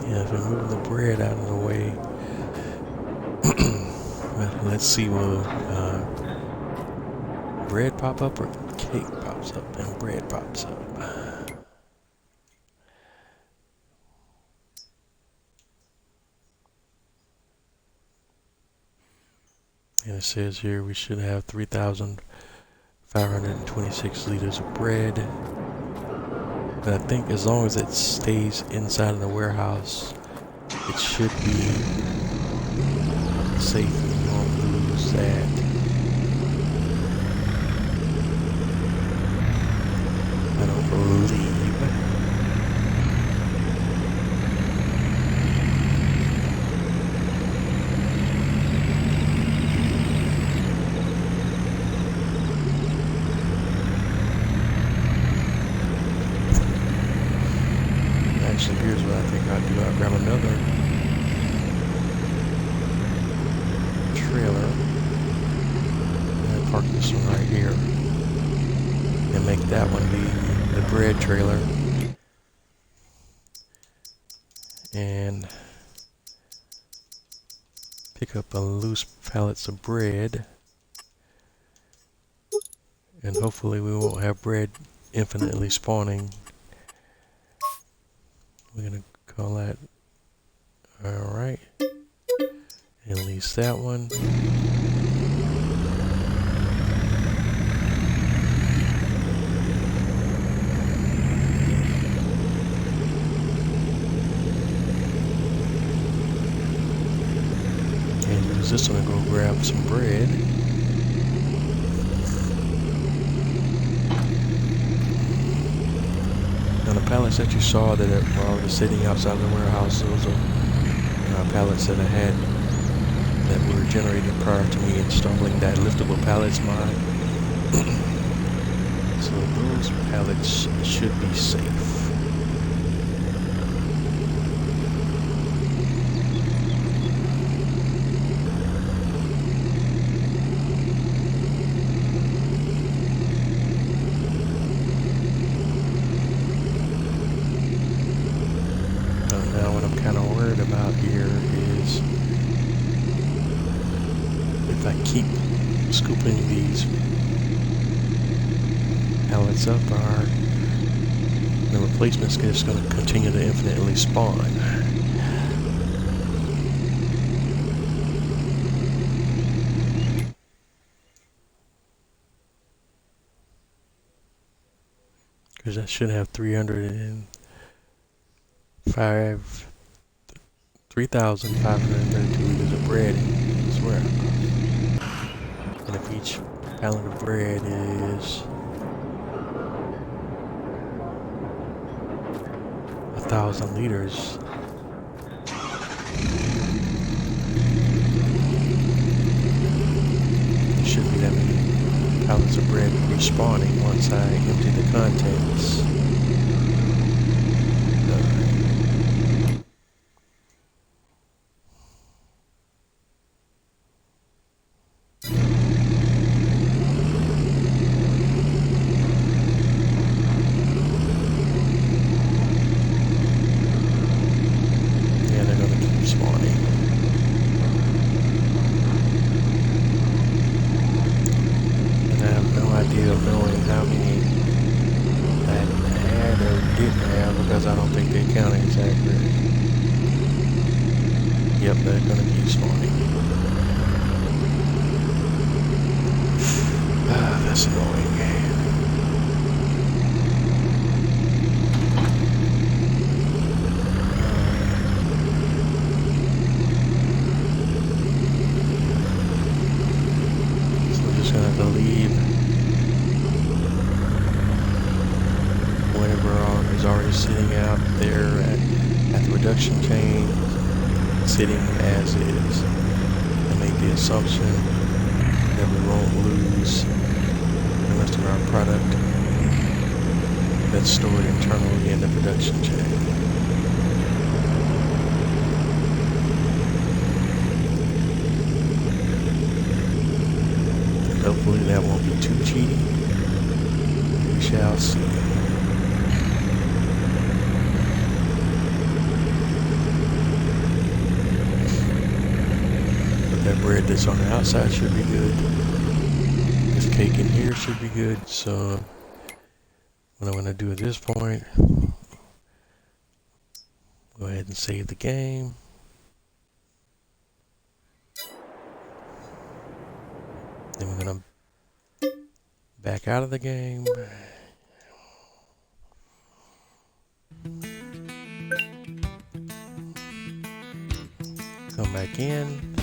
Yeah, if we move the bread out of the way, let's see, will bread pop up or cake pops up and bread pops up? And it says here we should have 3,526 liters of bread. But I think as long as it stays inside of the warehouse, it should be safe. We won't lose that. I don't believe. Actually, here's what I think I'll do. I'll grab another trailer and park this one right here and make that one be the bread trailer, and pick up a loose pallets of bread, and hopefully we won't have bread infinitely spawning. We're gonna call that alright, and lease that one. And use this one to go grab some bread. Now the pallets that you saw that were already sitting outside the warehouse, those are pallets that I had that were generated prior to me installing that liftable pallets mod. So those pallets should be safe. Now what I'm kind of worried about here is if I keep scooping these pallets up, the replacement's just going to continue to infinitely spawn. Because I should have 3,532 liters of bread in this warehouse. And if each pallet of bread is 1,000 liters, there shouldn't be that many pallets of bread respawning once I empty the contents. Knowing how many I had or didn't have, because I don't think the accounting is accurate. Yep, they're going to keep spawning. That's annoying. So we're just going to have to leave whatever is already sitting out there at the production chain, sitting as is, and make the assumption that we won't lose the rest of our product that's stored internally in the production chain. Hopefully that won't be too cheating. We shall see. That bread that's on the outside should be good. This cake in here should be good. So what I'm going to do at this point, go ahead and save the game. Then we're going to back out of the game. Come back in.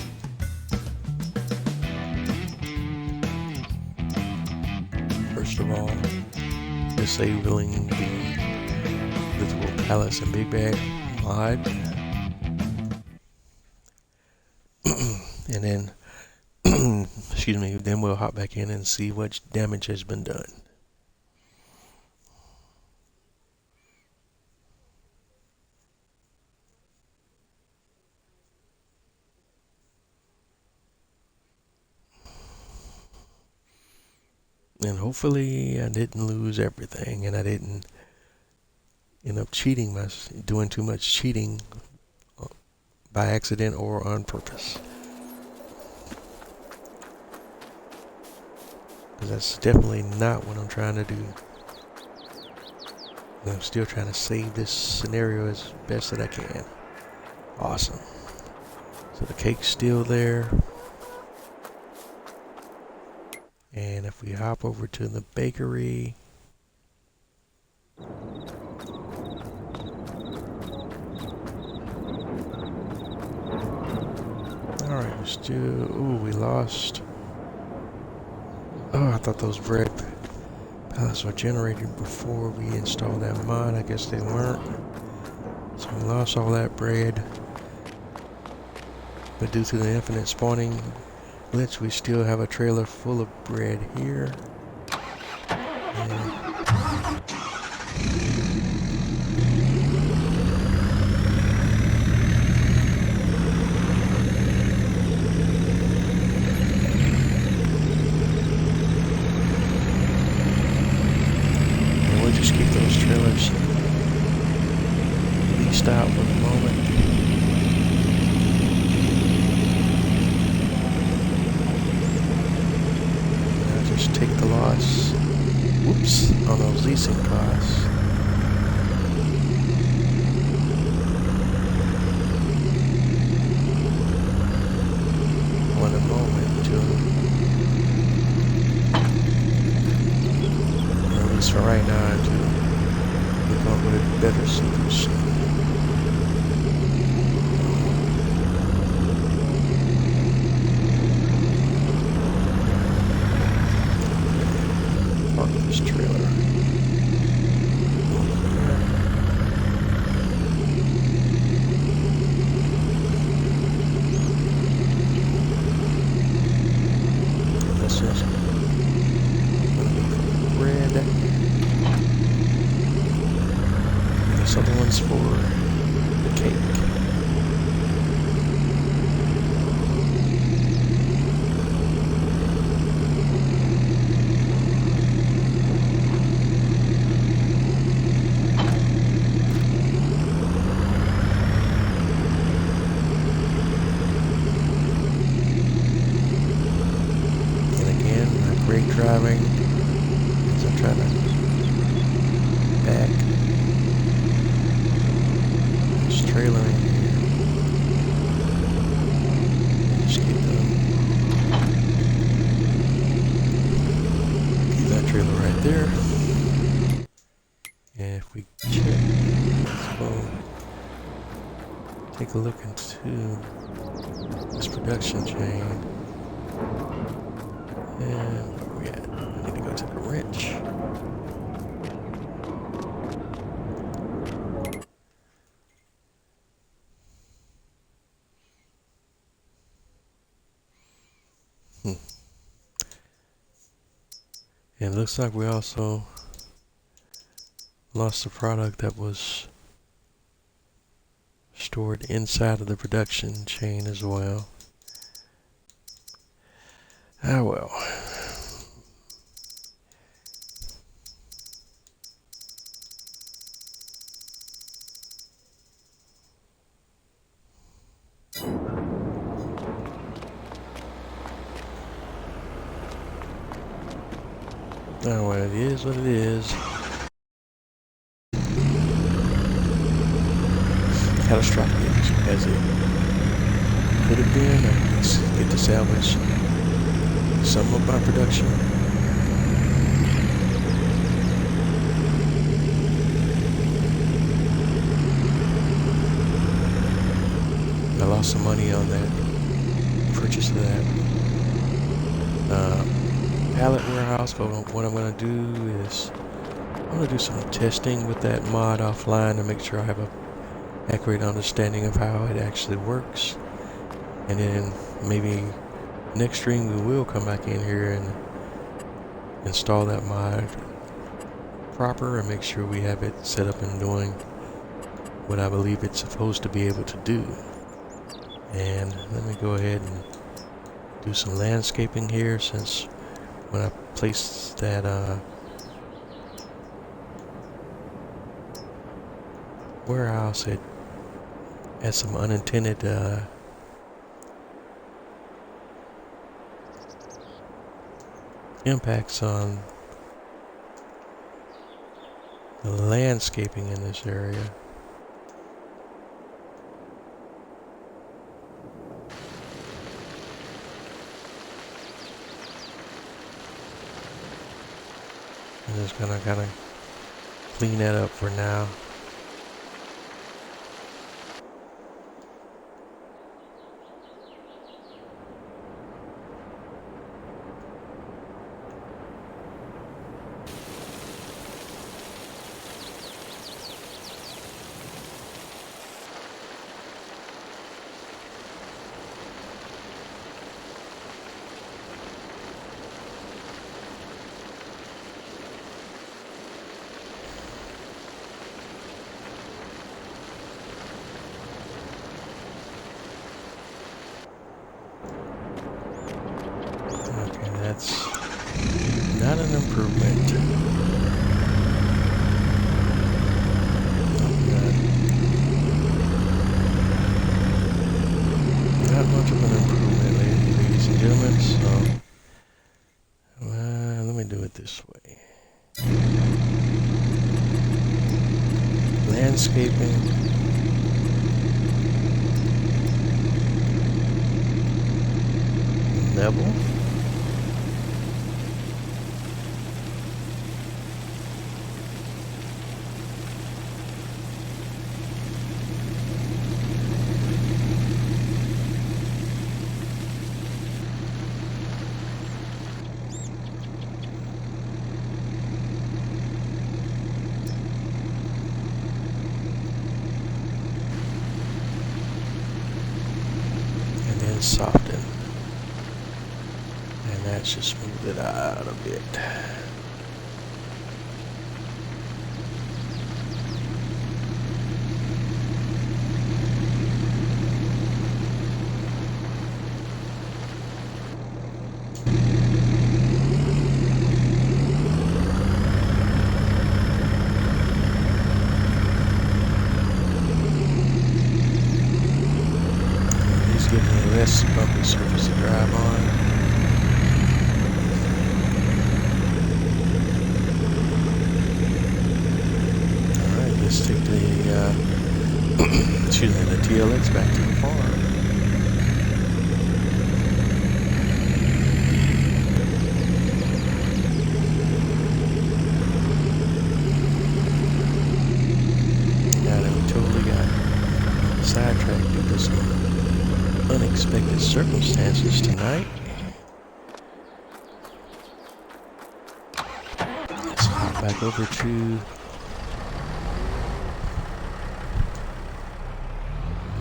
First of all, disabling the liftable pallets and big bag mod. And then, excuse me, then we'll hop back in and see what damage has been done. And hopefully I didn't lose everything and I didn't end up doing too much cheating by accident or on purpose. Because that's definitely not what I'm trying to do. I'm still trying to save this scenario as best that I can. Awesome. So the cake's still there. And if we hop over to the bakery, alright, we're still, ooh, we lost. Oh, I thought those bread pallets were generated before we installed that mod. I guess they weren't. So we lost all that bread. But due to the infinite spawning glitch, we still have a trailer full of bread here. And we'll just keep those trailers leased out for the moment. Just take the loss, whoops, on those leasing costs. For the moment, or at least for right now, until we come up with a better solution. This trailer. This is red. This other one's for the cake. Brake driving as I'm trying to back this trailer in here. Just keep that trailer right there. And if we check, let's go take a look into this production chain. And where are we at? We need to go to the wrench. And it looks like we also lost the product that was stored inside of the production chain as well. Ah well. Oh well, it is what it is. Catastrophic as it could have been. I get to salvage some of my production. I lost some money on that purchase of that pallet warehouse, but what I'm going to do is I'm going to do some testing with that mod offline to make sure I have a accurate understanding of how it actually works, and then maybe next stream we will come back in here and install that mod proper and make sure we have it set up and doing what I believe it's supposed to be able to do. And let me go ahead and do some landscaping here, since when I place that warehouse had some unintended impacts on the landscaping in this area. I'm just gonna kind of clean that up for now. Okay, that's not an improvement. Not much of an improvement, ladies and gentlemen, so let me do it this way. Landscaping. Level. And then soften. And that should smooth it out a bit. He's getting a less bumpy surface to drive on. Let's take the excuse me, the TLX back to the farm. Now that we totally got sidetracked due to some unexpected circumstances tonight. Let's hop back over to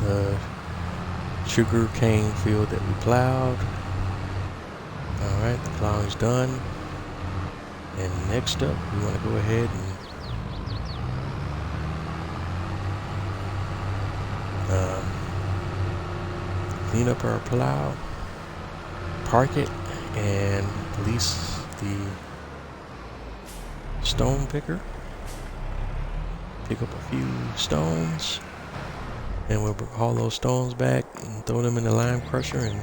the sugar cane field that we plowed. Alright, the plowing's done. And next up, we want to go ahead and clean up our plow, park it, and release the stone picker. Pick up a few stones. And we'll haul those stones back and throw them in the lime crusher and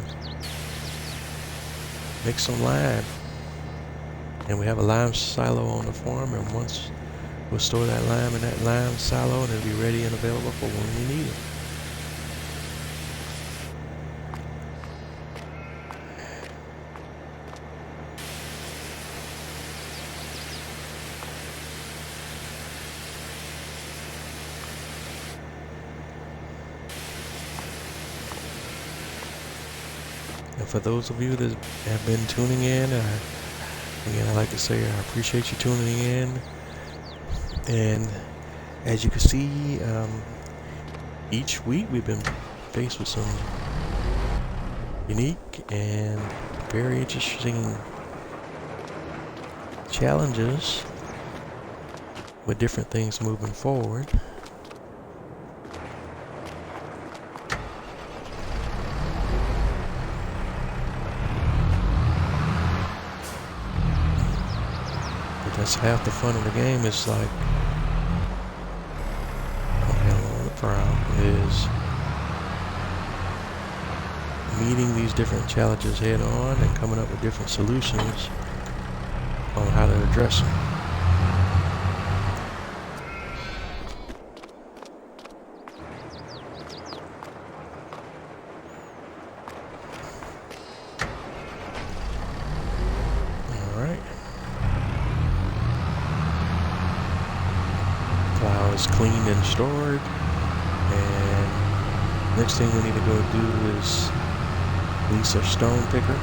mix some lime. And we have a lime silo on the farm, and once we'll store that lime in that lime silo, and it'll be ready and available for when we need it. And for those of you that have been tuning in, again, I'd like to say I appreciate you tuning in. And as you can see, each week we've been faced with some unique and very interesting challenges with different things moving forward. That's half the fun of the game. Is like, on the prowl is meeting these different challenges head on and coming up with different solutions on how to address them. Alright. Plow is cleaned and stored. And next thing we need to go do is lease a stone picker.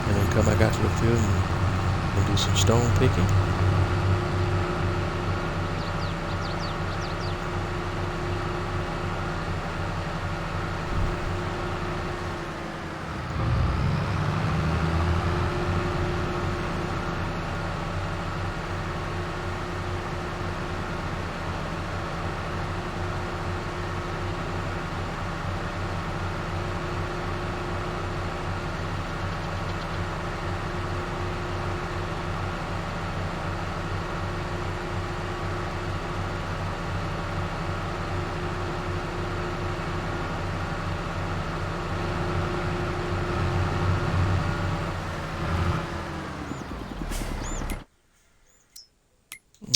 And then come back out to the field and do some stone picking.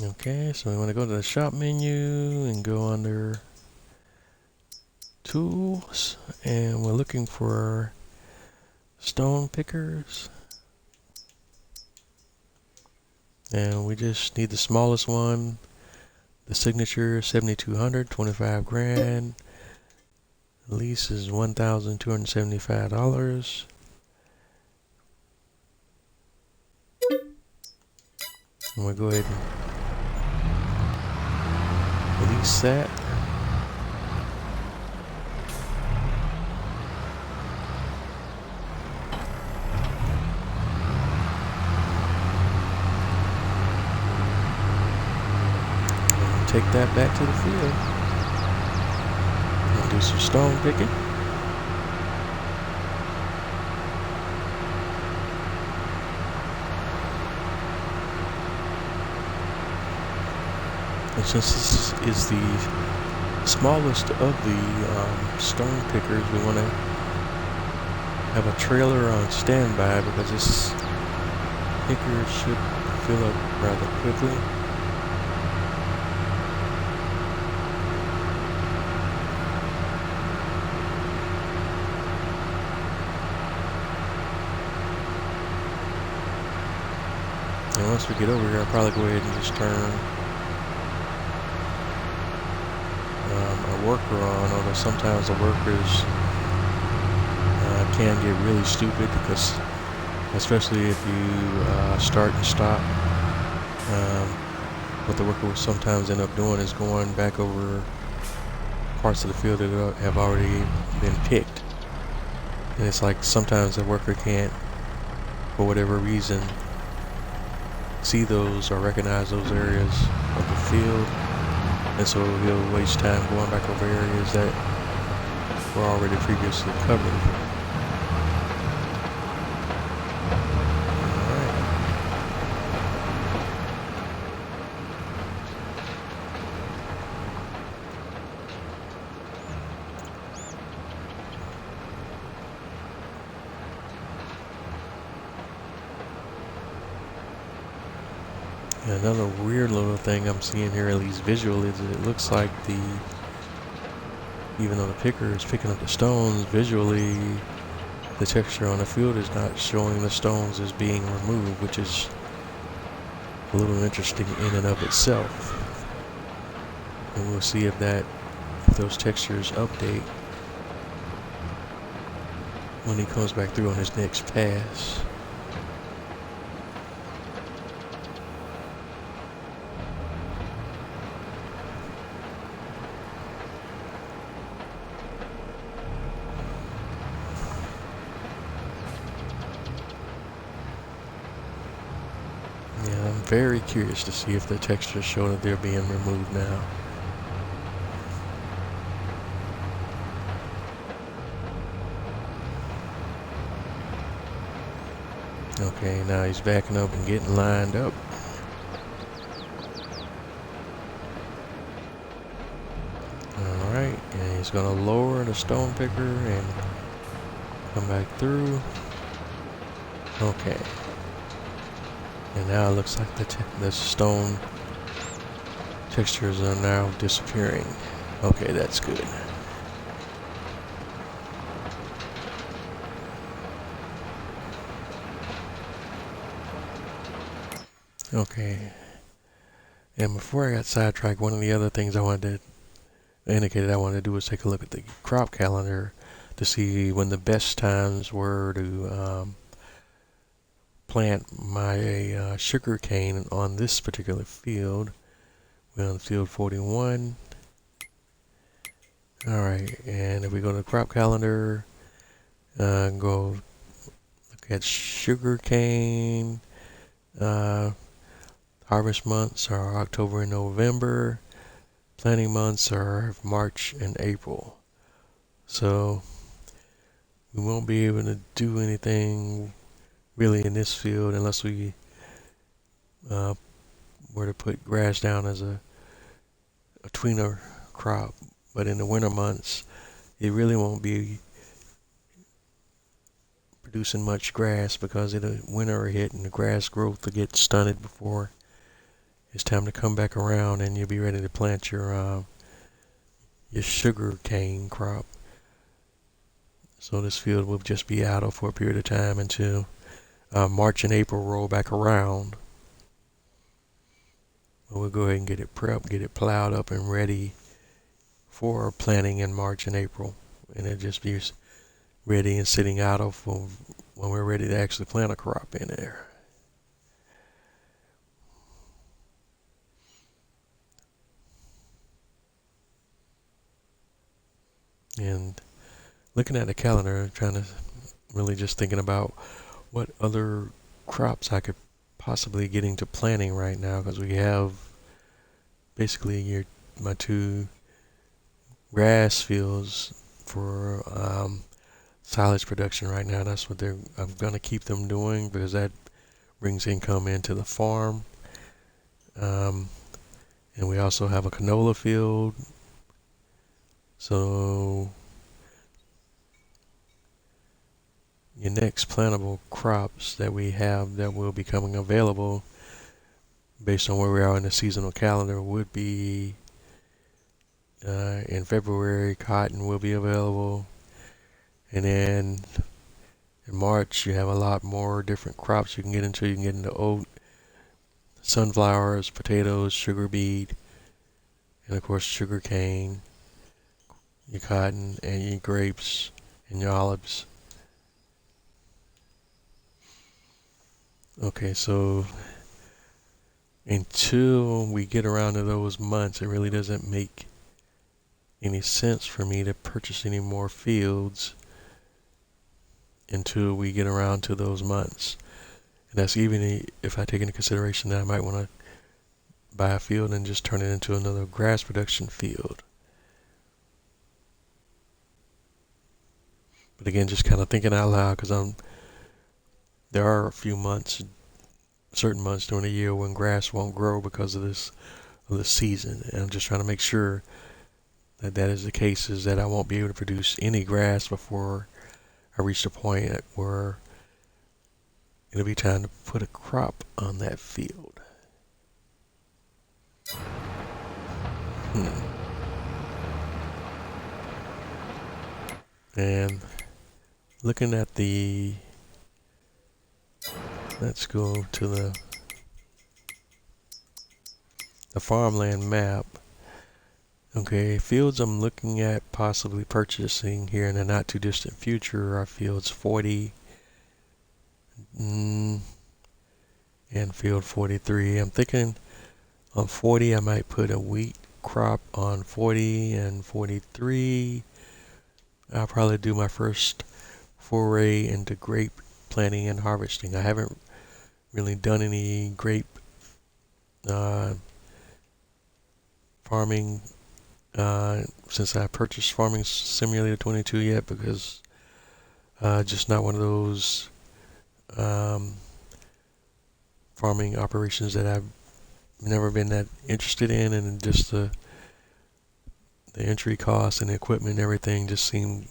Okay, so we want to go to the shop menu and go under tools, and we're looking for stone pickers, and we just need the smallest one. The signature 7200, 25 grand. The lease is $1,275. And we'll go ahead and lease that. Take that back to the field and do some stone picking. And since this is the smallest of the stone pickers, we want to have a trailer on standby because this picker should fill up rather quickly. And once we get over here, I'll probably go ahead and just turn a worker on, although sometimes the workers can get really stupid because, especially if you start and stop, what the worker will sometimes end up doing is going back over parts of the field that have already been picked. And it's like sometimes the worker can't, for whatever reason, see those or recognize those areas of the field, and so he'll waste time going back over areas that were already previously covered. Another weird little thing I'm seeing here, at least visually, is it looks like even though the picker is picking up the stones, visually the texture on the field is not showing the stones as being removed, which is a little interesting in and of itself. And we'll see if those textures update when he comes back through on his next pass. I'm very curious to see if the textures show that they're being removed now. Okay, now he's backing up and getting lined up. Alright, and he's gonna lower the stone picker and come back through. Okay. And now it looks like the stone textures are now disappearing. Okay, that's good. Okay. And before I got sidetracked, one of the other things I wanted to indicate I wanted to do was take a look at the crop calendar to see when the best times were to plant my sugar cane on this particular field. We're on field 41. Alright, and if we go to the crop calendar, go look at sugar cane. Harvest months are October and November. Planting months are March and April. So we won't be able to do anything really in this field unless we were to put grass down as a tweener crop. But in the winter months, it really won't be producing much grass because the winter will hit and the grass growth will get stunted before it's time to come back around, and you'll be ready to plant your sugar cane crop. So this field will just be idle for a period of time until March and April roll back around. We'll go ahead and get it prepped, get it plowed up and ready for planting in March and April. And it'll just be ready and sitting idle for when we're ready to actually plant a crop in there. And looking at the calendar, trying to really just thinking about what other crops I could possibly get into planting right now, because we have basically my two grass fields for silage production right now. That's what I'm going to keep them doing because that brings income into the farm. And we also have a canola field. So your next plantable crops that we have that will be coming available based on where we are in the seasonal calendar would be in February, cotton will be available. And then in March, you have a lot more different crops you can get into. You can get into oat, sunflowers, potatoes, sugar beet, and of course sugar cane, your cotton, and your grapes, and your olives. Okay, so until we get around to those months, it really doesn't make any sense for me to purchase any more fields until we get around to those months. And that's even if I take into consideration that I might want to buy a field and just turn it into another grass production field. But again, just kind of thinking out loud, because there are a few months, certain months during the year when grass won't grow because of this season, and I'm just trying to make sure that is the case, is that I won't be able to produce any grass before I reach the point where it'll be time to put a crop on that field. And looking at let's go to the farmland map. Okay, fields I'm looking at possibly purchasing here in the not too distant future are fields 40 and field 43. I'm thinking on 40 I might put a wheat crop on 40, and 43 I'll probably do my first foray into grape planting and harvesting. I haven't really done any grape farming since I purchased Farming Simulator 22 yet, because just not one of those farming operations that I've never been that interested in, and just the entry costs and the equipment and everything just seemed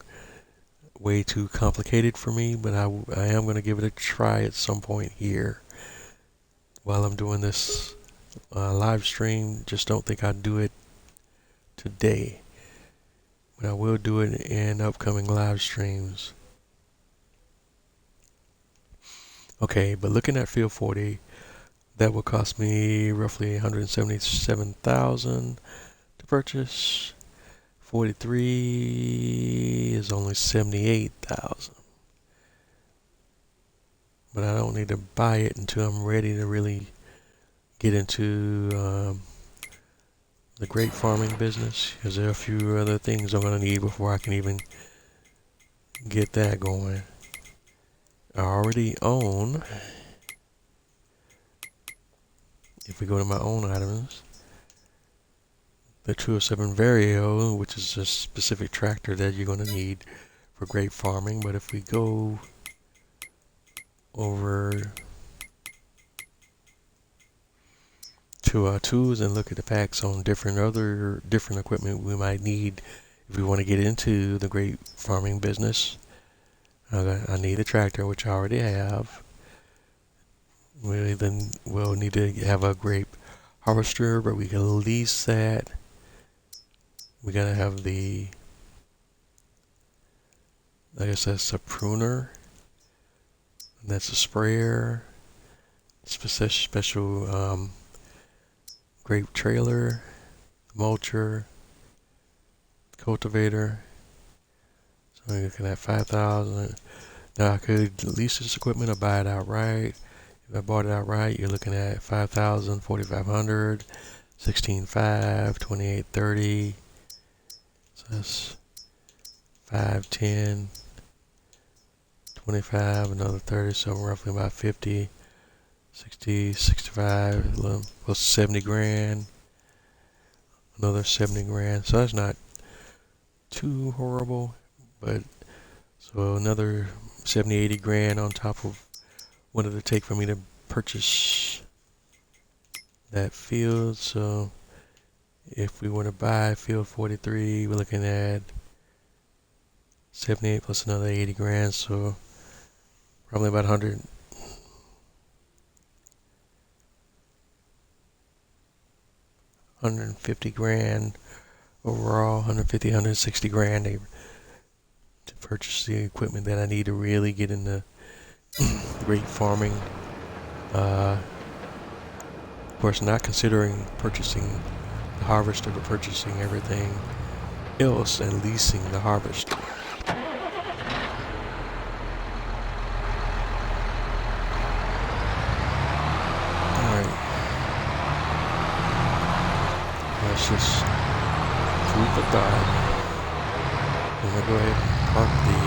way too complicated for me. But I am going to give it a try at some point here while I'm doing this live stream. Just don't think I'd do it today, but I will do it in upcoming live streams. Okay, but looking at Field 40, that will cost me roughly $177,000 to purchase. 43 is only $78,000. But I don't need to buy it until I'm ready to really get into the grape farming business, because there are a few other things I'm going to need before I can even get that going. I already own, if we go to my own items, the 207 Vario, which is a specific tractor that you're going to need for grape farming. But if we go over to our tools and look at the packs on different equipment we might need if we want to get into the grape farming business, I need a tractor, which I already have. We'll need to have a grape harvester, but we can lease that. We gotta have the, I guess that's a pruner, and that's a sprayer, special grape trailer, mulcher, cultivator. So we're looking at $5,000. Now I could lease this equipment or buy it outright. If I bought it outright, you're looking at $5,000, $4,500, $16,500, $2,830. So that's $5, $10, $25, another $30, so roughly about $50, $60, $65, plus $70,000, another $70,000. So that's not too horrible, but so another $70, $80,000 on top of what it'll take for me to purchase that field. So if we want to buy field 43, we're looking at 78 plus another $80,000, so probably about $150,000 overall, $160,000 to purchase the equipment that I need to really get into grape farming. Of course, not considering purchasing the harvester, but purchasing everything else and leasing the harvester. Alright. That's just food for thought. I'm going to go ahead and park the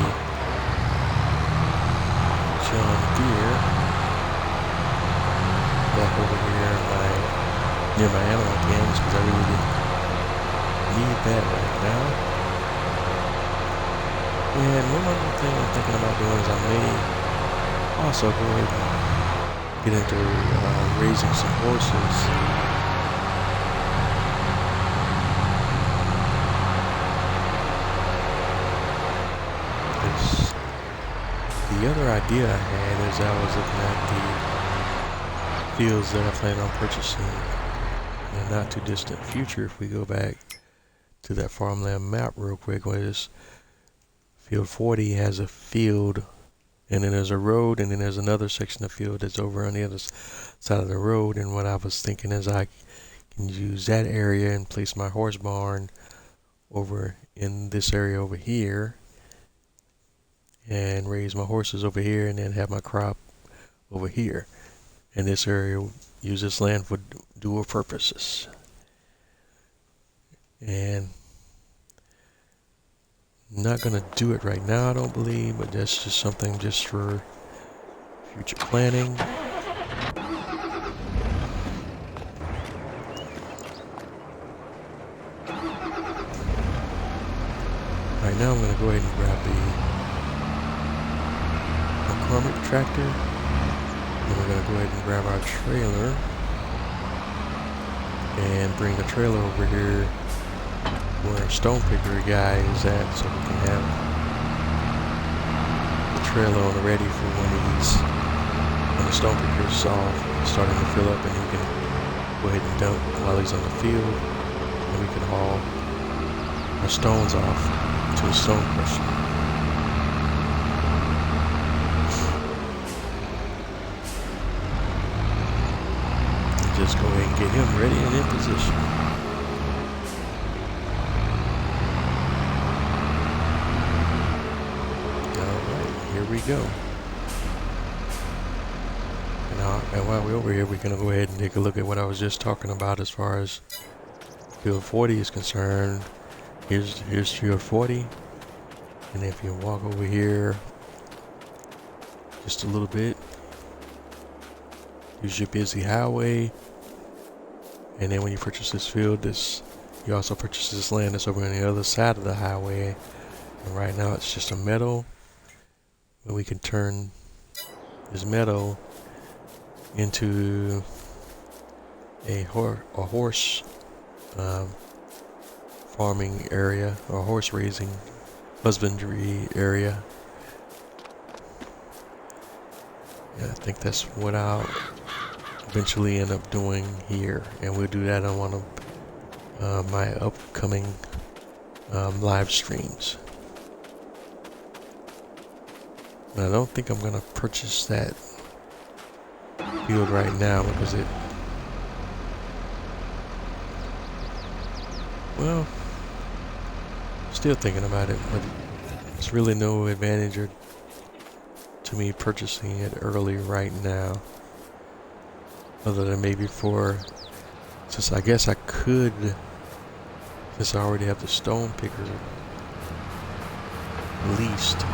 John Deere back over here near my animal cams, because I really didn't need that right now. And one other thing I'm thinking about doing is I may also go ahead and get into raising some horses. The other idea I had is I was looking at the fields that I plan on purchasing in the not too distant future. If we go back to that farmland map real quick, where this field 40 has a field, and then there's a road, and then there's another section of field that's over on the other side of the road. And what I was thinking is I can use that area and place my horse barn over in this area over here, and raise my horses over here, and then have my crop over here. And this area, use this land for dual purposes. And I'm not going to do it right now, I don't believe, but that's just something just for future planning. Right now I'm going to go ahead and grab the McCormick tractor. Then we're gonna go ahead and grab our trailer and bring the trailer over here where our stone picker guy is at, so we can have the trailer on the ready for when the stone picker is off, starting to fill up, and he can go ahead and dump while he's on the field, and we can haul our stones off to the stone crusher. Just go ahead and get him ready and in position. Alright, here we go. And while we're over here, we're going to go ahead and take a look at what I was just talking about as far as field 40 is concerned. Here's field 40. And if you walk over here just a little bit, here's your busy highway. And then when you purchase this field, you also purchase this land that's over on the other side of the highway. And right now it's just a meadow, but we can turn this meadow into a horse farming area, or horse raising husbandry area. Yeah, I think that's what I'll eventually end up doing here, and we'll do that on one of my upcoming live streams. And I don't think I'm gonna purchase that field right now because well, still thinking about it, but it's really no advantage to me purchasing it early right now. Other than maybe since I guess I could, since I already have the stone picker leased, go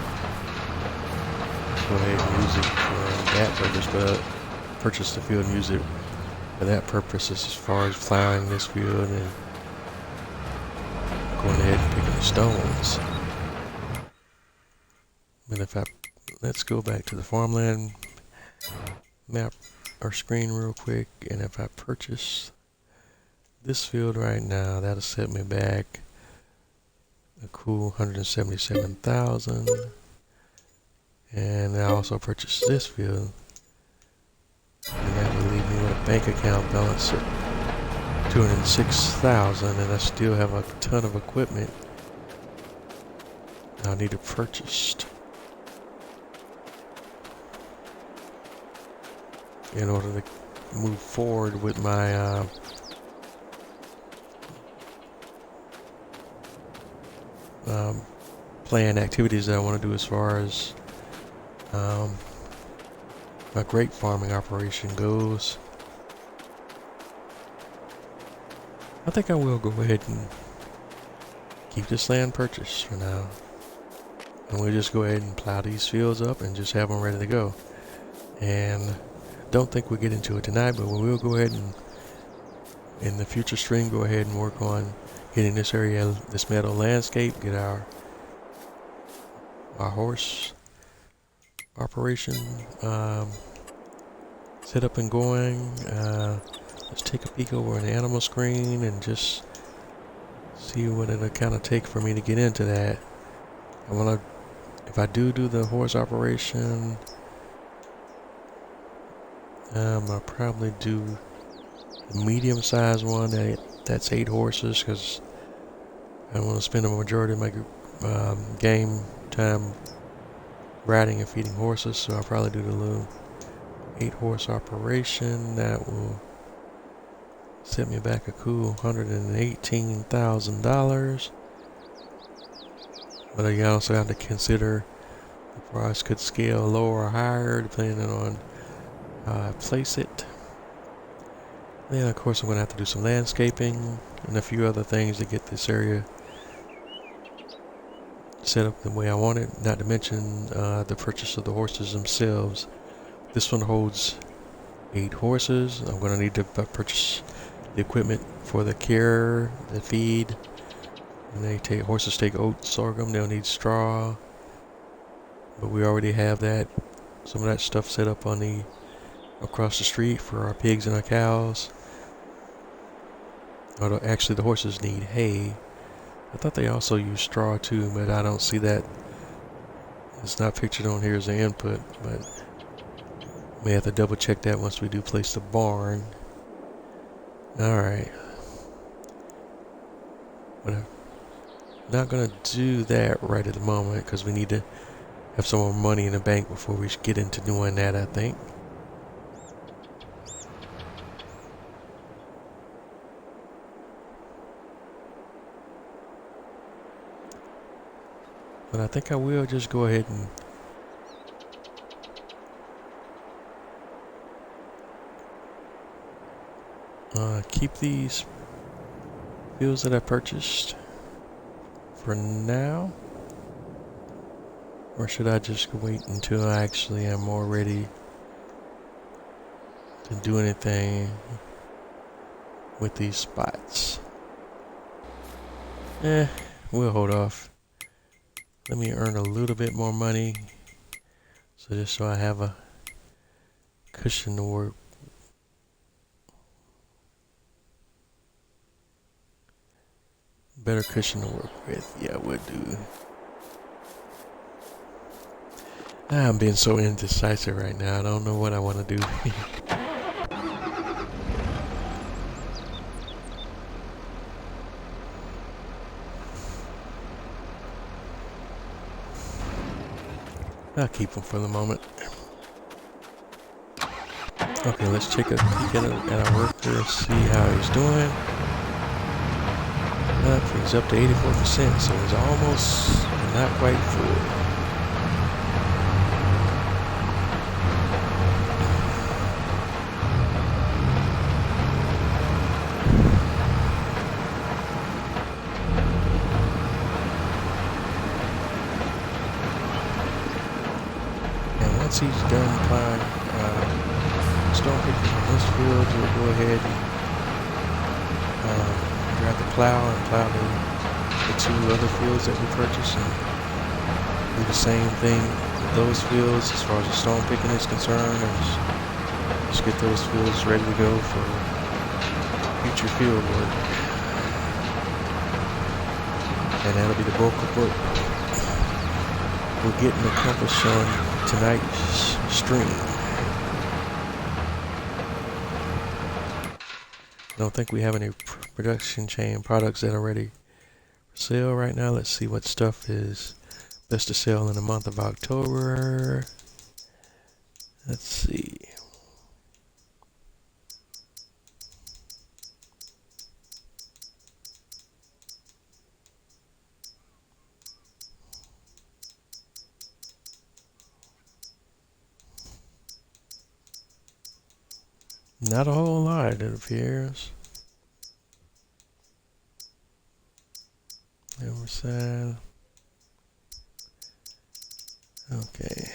ahead and use it for that purpose, but purchase the field and use it for that purpose as far as plowing this field and going ahead and picking the stones. But let's go back to the farmland map or screen real quick, and if I purchase this field right now, that'll set me back a cool 177,000. And I also purchased this field, and that will leave me with a bank account balance of 206,000, and I still have a ton of equipment I need to purchase in order to move forward with my planned activities that I want to do as far as my grape farming operation goes. I think I will go ahead and keep this land purchased for now, and we'll just go ahead and plow these fields up and just have them ready to go. And don't think we'll get into it tonight, but we will go ahead and in the future stream go ahead and work on getting this area, this meadow landscape, get our horse operation set up and going. Let's take a peek over an animal screen and just see what it'll kind of take for me to get into that. If I do the horse operation, I'll probably do the medium-sized one that's 8 horses, because I want to spend the majority of my game time riding and feeding horses. So I'll probably do the little 8-horse operation. That will set me back a cool $118,000. But you also have to consider the price could scale lower or higher depending on how I place it. Then of course I'm going to have to do some landscaping and a few other things to get this area set up the way I want it, not to mention the purchase of the horses themselves. This one holds 8 horses. I'm going to need to purchase the equipment for the care, the feed, and horses take oats, sorghum, they'll need straw, but we already have some of that stuff set up on the across the street for our pigs and our cows. Although actually the horses need hay. I thought they also use straw too, but I don't see that. It's not pictured on here as an input, but we have to double check that once we do place the barn. Alright. But I'm not going to do that right at the moment because we need to have some more money in the bank before we get into doing that, I think. But I think I will just go ahead and keep these fields that I purchased for now. Or should I just wait until I actually am more ready to do anything with these spots? We'll hold off. Let me earn a little bit more money, so just so I have a cushion to work. Better cushion to work with. Yeah, we'll do. I'm being so indecisive right now. I don't know what I want to do. I'll keep him for the moment. Okay, let's take a peek at our worker, see how he's doing. He's up to 84%, so he's almost not quite full. And once he's done plowing stone picking in this field, we'll go ahead and grab the plow and plow the two other fields that we purchased and do the same thing with those fields as far as the stone picking is concerned, and just get those fields ready to go for future field work. And that'll be the bulk of what we're getting accomplished on tonight's stream. I don't think we have any production chain products that are ready for sale right now. Let's see what stuff is best to sell in the month of October. Let's see. Not a whole lot, it appears. Riverside. Okay.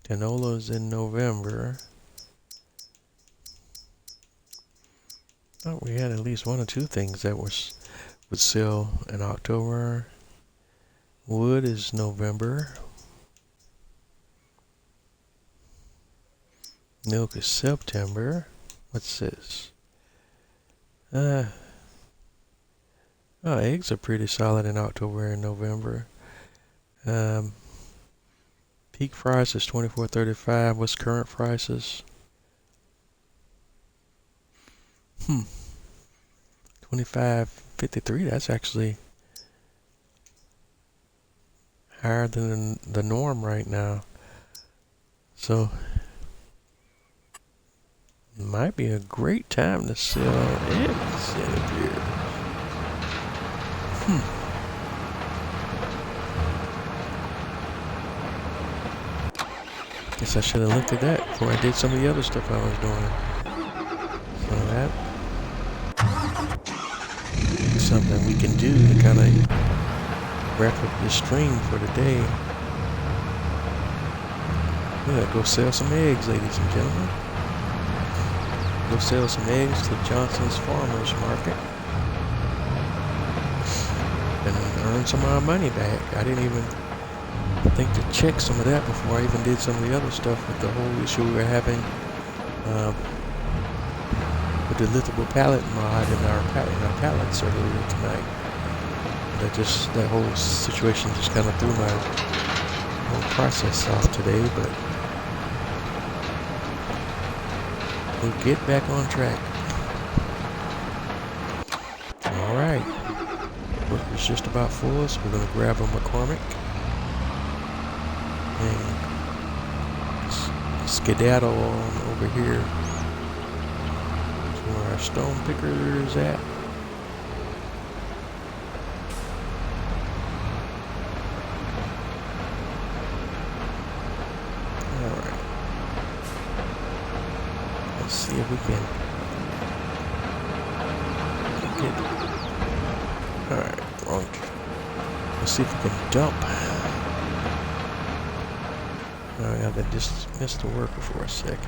Canola's in November. Thought we had at least one or two things that would sell in October. Wood is November. Milk is September. What's this? Eggs are pretty solid in October and November. Peak price is $24.35. What's current prices? $25.53. That's actually higher than the norm right now. So might be a great time to sell eggs, it appears. Guess I should have looked at that before I did some of the other stuff I was doing. So that is something we can do to kind of wrap up this stream for the day. Yeah, go sell some eggs, ladies and gentlemen. Go sell some eggs to Johnson's Farmers Market and earn some of our money back. I didn't even think to check some of that before I even did some of the other stuff with the whole issue we were having with the liftable pallet mod in our pallets earlier tonight. That whole situation just kind of threw my whole process off today, but we'll get back on track. Alright, work is just about full, so we're going to grab a McCormick and skedaddle on over here to where our stone picker is at. Alright, let's see if we can get. Alright, wrong. Let's see if we can dump. Oh yeah, that just missed the worker for a second.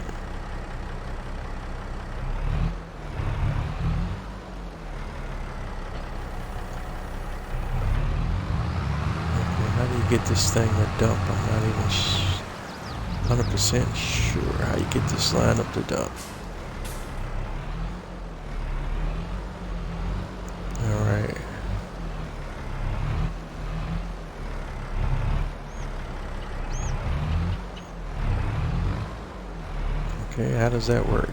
Okay, how do you get this thing to dump? I'm not even 100% sure how you get this line up to dump. Alright. Okay, how does that work?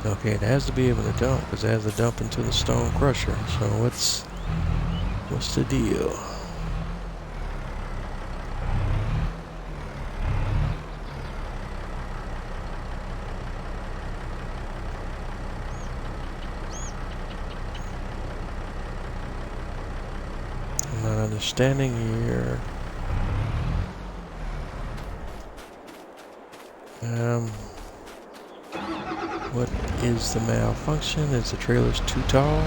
Okay, it has to be able to dump because it has to dump into the stone crusher. So what's the deal? I'm not understanding here. What is the malfunction? Is the trailer's too tall?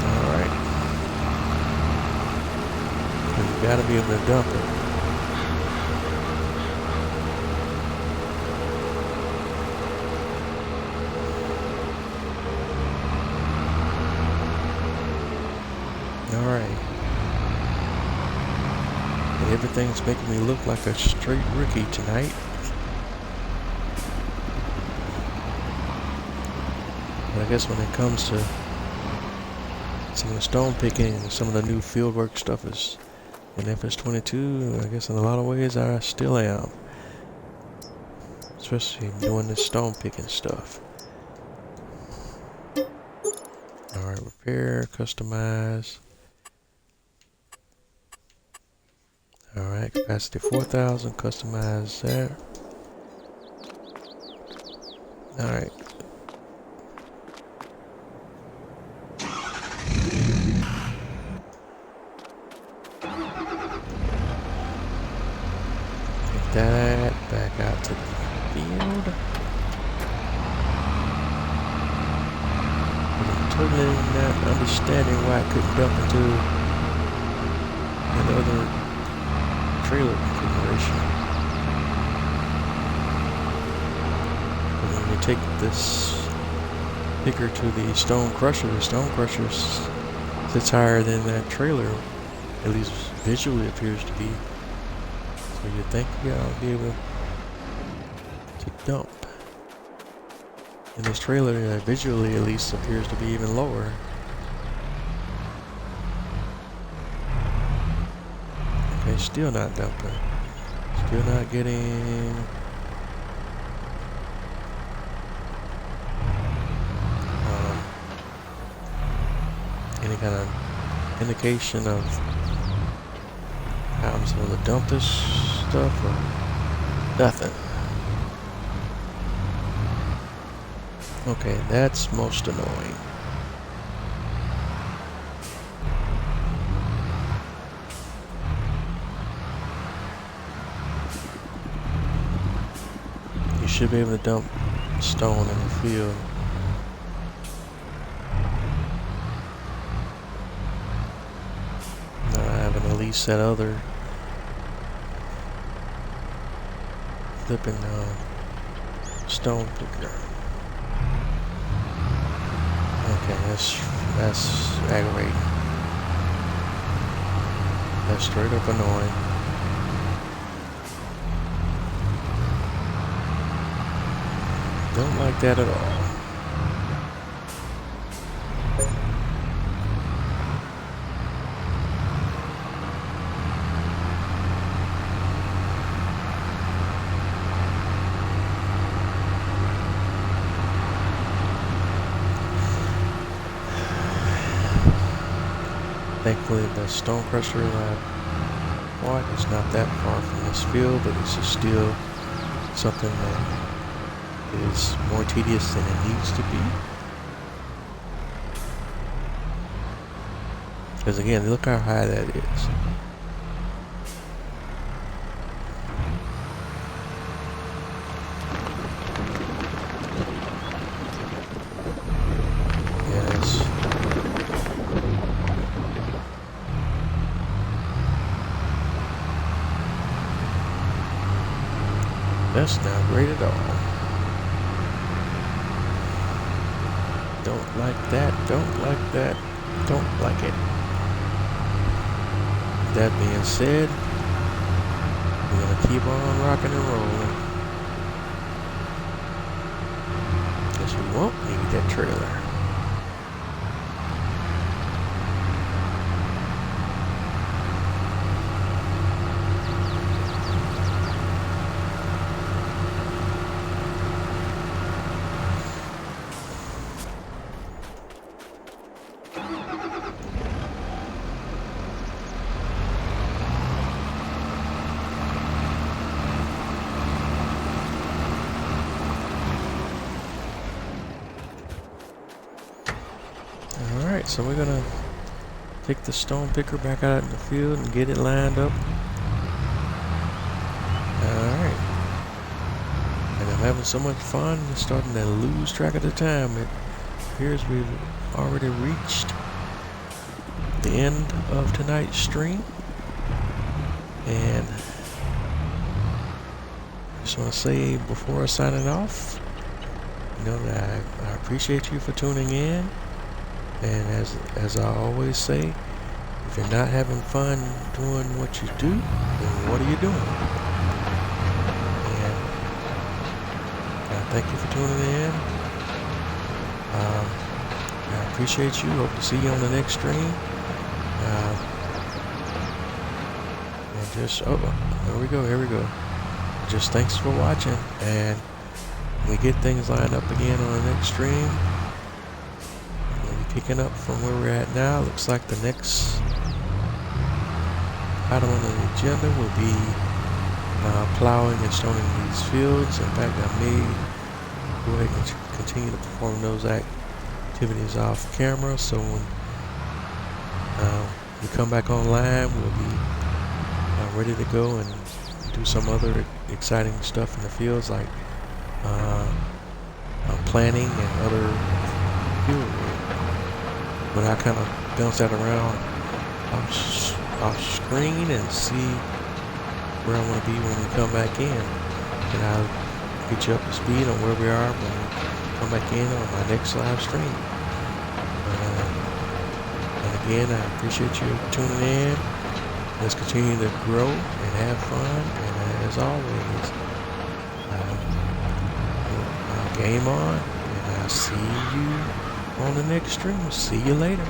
Alright. You gotta be able to dump it. Alright. Everything's making me look like a straight rookie tonight. But I guess when it comes to some of the stone picking and some of the new fieldwork stuff is in FS22, I guess in a lot of ways I still am. Especially doing this stone picking stuff. Alright, repair, customize. Alright, capacity 4,000, customize that. Alright. Take that back out to the field. I'm totally not understanding why I couldn't dump into another trailer configuration. But when you take this picker to the stone crusher sits higher than that trailer, at least visually appears to be. So you think I'll be able to dump. And this trailer visually at least appears to be even lower. Okay, still not dumping. Still not getting any kind of indication of how I'm supposed to dump this stuff or nothing. Okay, that's most annoying. You should be able to dump stone in the field. Not having at least that other flipping stone picker. Okay, that's aggravating. That's straight up annoying. Don't like that at all. Thankfully, the stone crusher I bought is not that far from this field, but it's just still something that is more tedious than it needs to be. Because again, look how high that is. Yes. That's not great at all. Don't like that, don't like that, don't like it. That being said, we're gonna keep on rocking and rolling. Guess we won't need that trailer. Alright, so we're gonna take the stone picker back out in the field and get it lined up. Alright. And I'm having so much fun, I'm starting to lose track of the time. It appears we've already reached the end of tonight's stream. And I just want to say before signing off, you know that I appreciate you for tuning in. And as I always say, if you're not having fun doing what you do, then what are you doing? And thank you for tuning in. I appreciate you. Hope to see you on the next stream. And just, oh, here we go. Just thanks for watching. And when we get things lined up again on the next stream, picking up from where we're at now. Looks like the next item on the agenda will be plowing and stoning these fields. In fact, I may go ahead and continue to perform those activities off camera, so when we come back online, we'll be ready to go and do some other exciting stuff in the fields, like planting and other field work. But I kind of bounce that around off screen and see where I want to be when we come back in. And I'll get you up to speed on where we are when we come back in on my next live stream. And again, I appreciate you tuning in. Let's continue to grow and have fun. And as always, game on. And I'll see you on the next stream. See you later.